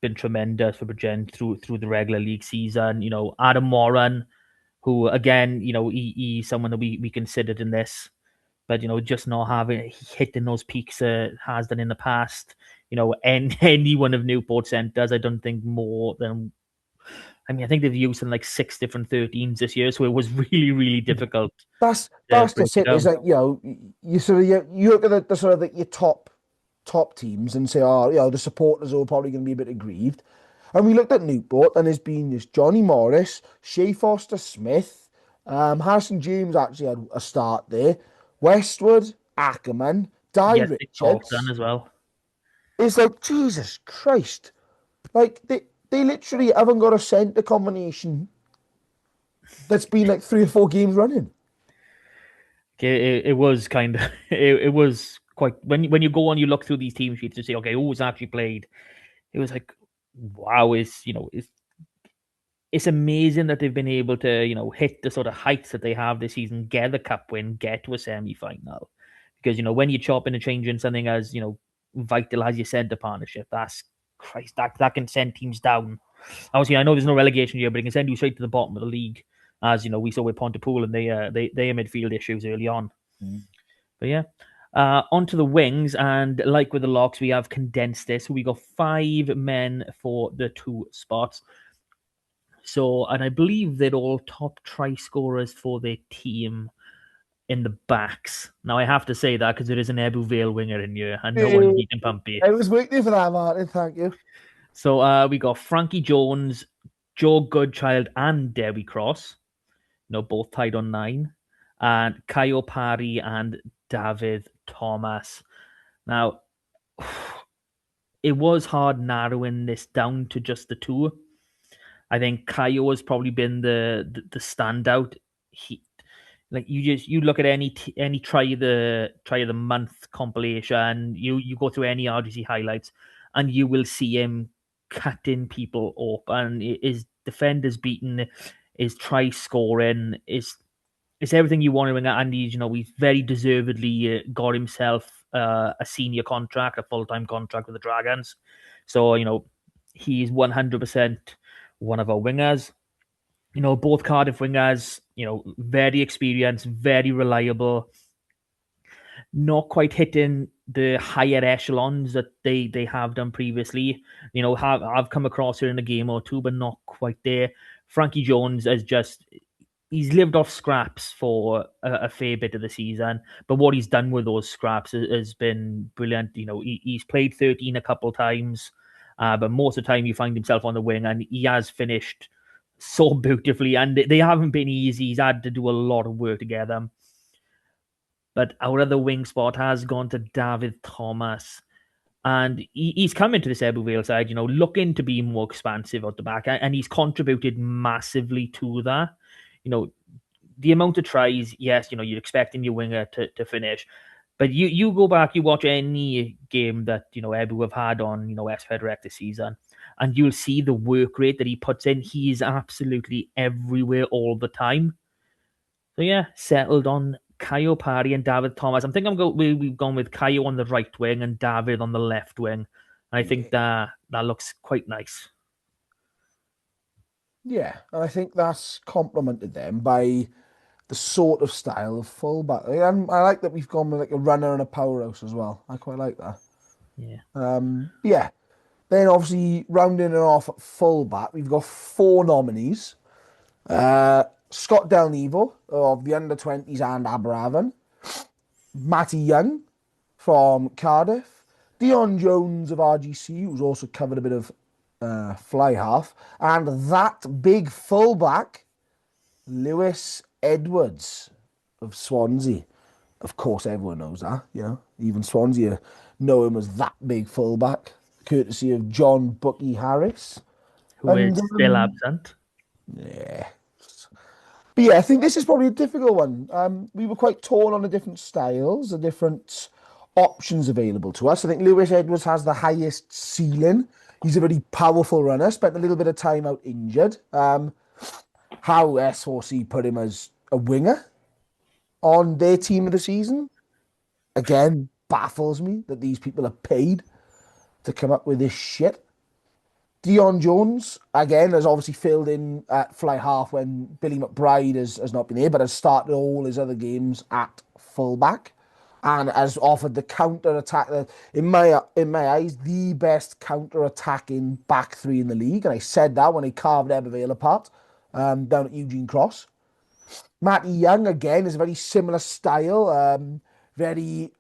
been tremendous for Bridgend through the regular league season. Adam Moran, who again, he's someone that we considered in this, but just not having hitting those peaks has done in the past. Any one of Newport centers, I don't think more than. I mean, I think they've used in like 6 different 13s this year, so it was really, really difficult to That's break just it it. Is down. that you sort of you look at the sort of your top teams and say, oh, the supporters are probably going to be a bit aggrieved. And we looked at Newport, and there's been this Johnny Morris, Shea Foster Smith, Harrison James actually had a start there, Westwood, Ackerman, Di Yes, Nick Dalton Richards. as well. It's like Jesus Christ, like they literally haven't got a centre combination that's been like 3 or 4 games running. It was kind of it was quite when you go on you look through these team sheets to say okay who's actually played. It was like wow, it's amazing that they've been able to hit the sort of heights that they have this season, get the cup win, get to a semi final. Because when you're chopping and changing something as vital as your centre partnership, that's Christ that can send teams down. Obviously, I know there's no relegation here, but it can send you straight to the bottom of the league, as we saw with Pontypool and they had midfield issues early on. But yeah, onto the wings, and like with the locks, we have condensed this. So we got 5 men for the 2 spots. So, and I believe they're all top try scorers for their team in the backs. Now, I have to say that because there is an Ebu Vale winger in here, and no one's beating Pumpy. I was waiting for that, Martin. Thank you. So, we got Frankie Jones, Joe Goodchild, and Debbie Cross. Both tied on 9, and Kyle Parry and David Thomas. Now, it was hard narrowing this down to just the 2. I think Kayo has probably been the standout. He like you look at any try of the month compilation, you go through any RGC highlights, and you will see him cutting people up, and his defenders beaten, his try scoring is it's everything you want him, and he's very deservedly got himself a senior contract, a full time contract with the Dragons. So he's 100% one of our wingers. Both Cardiff wingers, very experienced, very reliable, not quite hitting the higher echelons that they have done previously. I've come across her in a game or two, but not quite there. Frankie Jones has just he's lived off scraps for a fair bit of the season, but what he's done with those scraps has been brilliant. He's played 13 a couple times, but most of the time you find himself on the wing, and he has finished so beautifully. And they haven't been easy. He's had to do a lot of work to get them. But our other wing spot has gone to David Thomas. And he's come into this Ebu Vale side, looking to be more expansive at the back, and he's contributed massively to that. The amount of tries, yes, you're expecting your winger to finish. But you go back, you watch any game that, Ebu have had on, S Fed this season, and you'll see the work rate that he puts in. He's absolutely everywhere all the time. So yeah, settled on Kayo Parry and David Thomas. We've gone with Kayo on the right wing and David on the left wing. And I think Yeah. that looks quite nice. Yeah, and I think that's complemented them by the sort of style of fullback. I like that we've gone with like a runner and a powerhouse as well. I quite like that. Yeah. Yeah. Then obviously rounding it off at fullback, we've got four nominees. Scott Del Nevo of the under 20s and Aberavon, Matty Young from Cardiff, Dion Jones of RGC, who's also covered a bit of fly half, and that big fullback, Lewis Edwards of Swansea. Of course, everyone knows that, even Swansea know him as that big fullback, courtesy of John Bucky Harris. Who is And still absent. yeah, but yeah, I think this is probably a difficult one. We were quite torn on the different styles, the different options available to us. I think Lewis Edwards has the highest ceiling. He's a very powerful runner. Spent a little bit of time out injured. How S4C put him as a winger on their team of the season again baffles me that these people are paid to come up with this shit. Dion Jones, again, has obviously filled in at fly half when Billy McBride has not been there, but has started all his other games at fullback and has offered the counter attack that, in my eyes, the best counter attacking back three in the league. And I said that when I carved Ebervale apart down at Eugene Cross. Matty Young, again, is a very similar style, very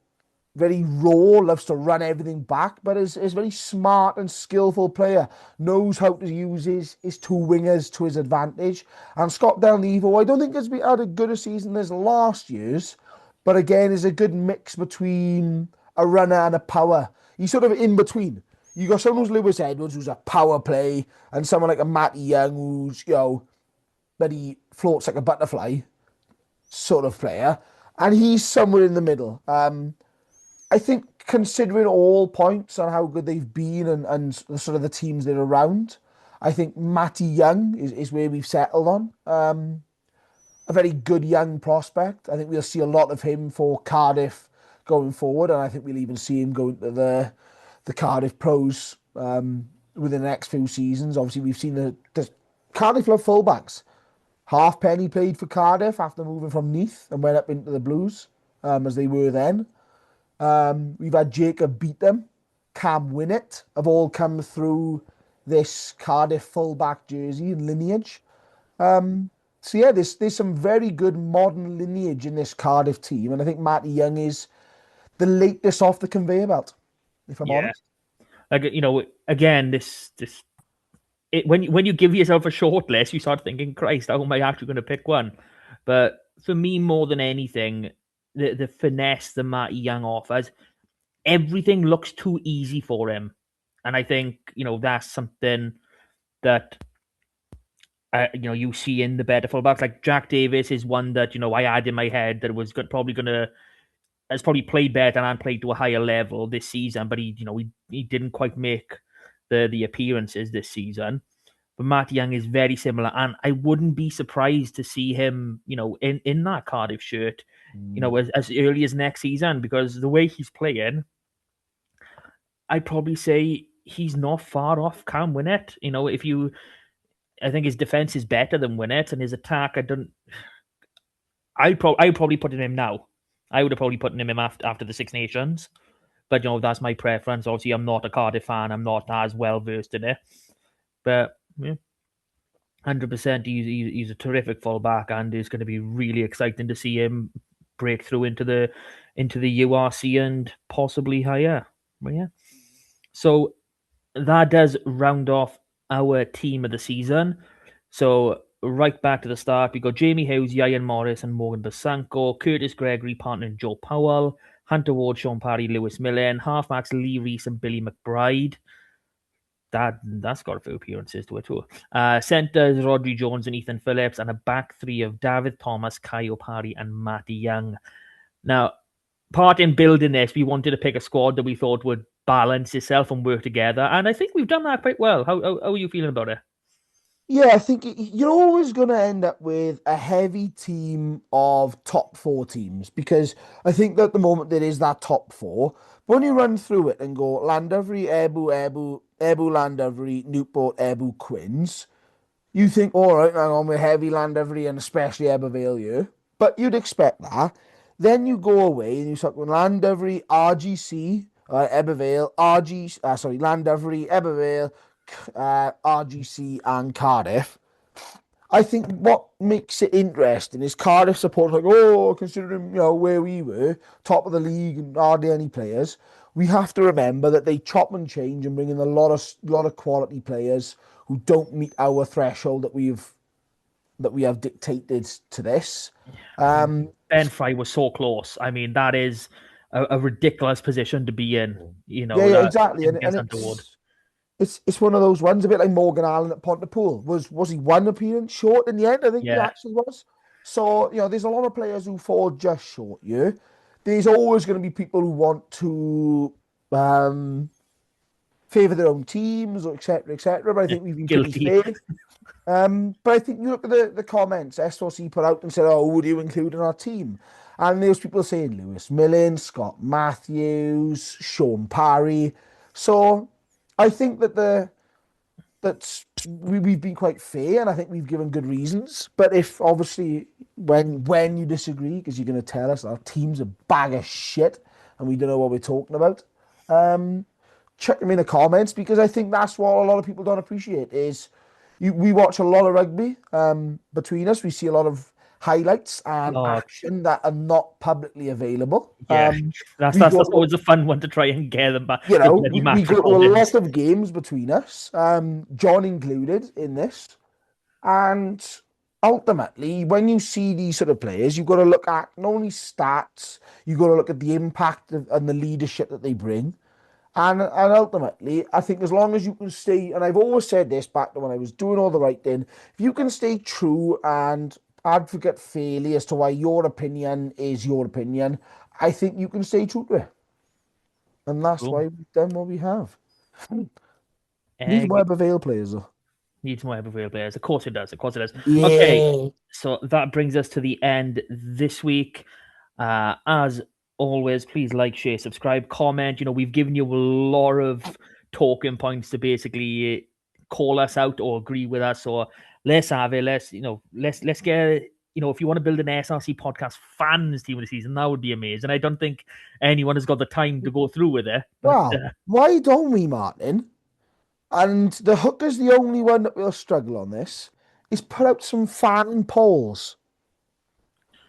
raw, loves to run everything back, but is a very smart and skillful player. Knows how to use his two wingers to his advantage. And Scott Del Nevo, I don't think has been had a good a season as last year's, but again is a good mix between a runner and a power. He's sort of in between. You got someone who's Lewis Edwards, who's a power play, and someone like a Matty Young, who's that he floats like a butterfly sort of player, and he's somewhere in the middle. I think considering all points on how good they've been and sort of the teams they're around, I think Matty Young is where we've settled on. A very good young prospect. I think we'll see a lot of him for Cardiff going forward, and I think we'll even see him going to the Cardiff Pros within the next few seasons. Obviously, we've seen the Cardiff love fullbacks. Halfpenny played for Cardiff after moving from Neath and went up into the Blues as they were then. We've had Jacob beat them. Cam Winnett have all come through this Cardiff fullback jersey and lineage. So yeah, there's some very good modern lineage in this Cardiff team, and I think Matty Young is the latest off the conveyor belt, if I'm Yeah. honest. Like, again, when you give yourself a short list, you start thinking, Christ, how am I actually going to pick one? But for me, more than anything, the finesse that Matty Young offers, everything looks too easy for him. And I think, that's something that, you see in the better fullbacks. Like Jack Davis is one that, I had in my head that was probably going to, has probably played better and played to a higher level this season, but he didn't quite make the appearances this season. But Matt Young is very similar, and I wouldn't be surprised to see him, in that Cardiff shirt, Mm. as early as next season, because the way he's playing, I'd probably say he's not far off Cam Winnett. I think his defense is better than Winnett, and his attack, I'd probably put him now. I would have probably put him in after the Six Nations, but that's my preference. Obviously, I'm not a Cardiff fan. I'm not as well versed in it, but yeah, 100%. He's a terrific fullback, and it's going to be really exciting to see him break through into the URC and possibly higher. But yeah, so that does round off our team of the season. So right back to the start, we got Jamie Hughes, Ian Morris, and Morgan Basanko, Curtis Gregory partnering Joe Powell, Hunter Ward, Sean Parry, Lewis Millen, halfbacks Lee Reese and Billy McBride. That's got a few appearances to it too. Centers Rodri Jones and Ethan Phillips, and a back three of David Thomas, Kyle Parry, and Matty Young. Now, part in building this, we wanted to pick a squad that we thought would balance itself and work together, and I think we've done that quite well. How are you feeling about it? Yeah, I think you're always going to end up with a heavy team of top four teams because I think that at the moment there is that top four. But when you run through it and go Llandovery, Ebu, Llandovery, Newport, Ebu, Quins, You think, all right, hang on, we're heavy Llandovery and especially Ebervale here. But you'd expect that. Then you go away and you start going Llandovery, RGC, Ebervale, Llandovery, Ebervale, RGC, and Cardiff. I think what makes it interesting is Cardiff supporters like, oh, considering where we were, top of the league and hardly any players, we have to remember that they chop and change and bring in a lot of quality players who don't meet our threshold that we have dictated to this. I mean, Um, Ben Fry was so close. I mean, that is a ridiculous position to be in. yeah, yeah, exactly, and Against Underwood. it's one of those ones, a bit like Morgan Allen at Pontypool. Was he one appearance short in the end? I think he Yeah, actually was. So, there's a lot of players who fall just short. Yeah, there's always going to be people who want to favour their own teams, or etc. etc. But I think we've been pretty guilty. fair. But I think you look at the comments SOC put out and said, "Oh, would you include in our team?" And there's people saying Lewis Millen, Scott Matthews, Sean Parry. So I think we've been quite fair, and I think we've given good reasons. But if obviously when you disagree, because you're going to tell us our team's a bag of shit and we don't know what we're talking about, um, check them in the comments, because I think that's what a lot of people don't appreciate is we watch a lot of rugby between us. We see a lot of highlights and Oh, action that are not publicly available. yeah. That's We that's go that's to always a fun one to try and get them back. you The know, bloody we match go to a lot recordings. of games between us, John included in this. And ultimately, when you see these sort of players, you've got to look at not only stats, you've got to look at the impact and the leadership that they bring. And ultimately, I think as long as you can stay, and I've always said this back to when I was doing all the writing, if you can stay true and advocate fairly as to why your opinion is your opinion, I think you can stay true to it. And that's Cool. why we've done what we have. Need Egg Web Avail players, though. needs more Evervale players. Of course it does. Of course it does. Okay, Yeah. so that brings us to the end this week. As always, please like, share, subscribe, comment. We've given you a lot of talking points to basically call us out or agree with us, or let's have it. Let's get. If you want to build an SRC podcast fans team of the season, that would be amazing. I don't think anyone has got the time to go through with it, but Well, why don't we, Martin? And the hooker's the only one that will struggle on this. Is put out some fan polls.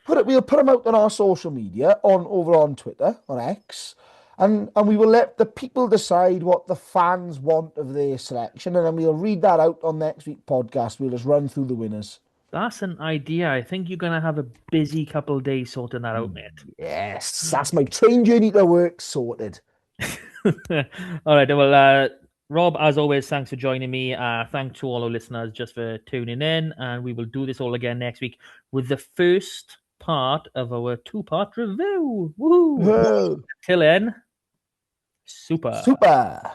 We'll put them out on our social media, over on Twitter, on X, and we will let the people decide what the fans want of their selection, and then we'll read that out on next week's podcast. We'll just run through the winners. that's an idea. I think you're gonna have a busy couple of days sorting that out, mate. Yes, that's my train journey to work sorted. All right. Well, Rob, as always, thanks for joining me. Thanks to all our listeners just for tuning in. And we will do this all again next week with the first part of our two-part review. Woohoo! Oh, Till then, super. super.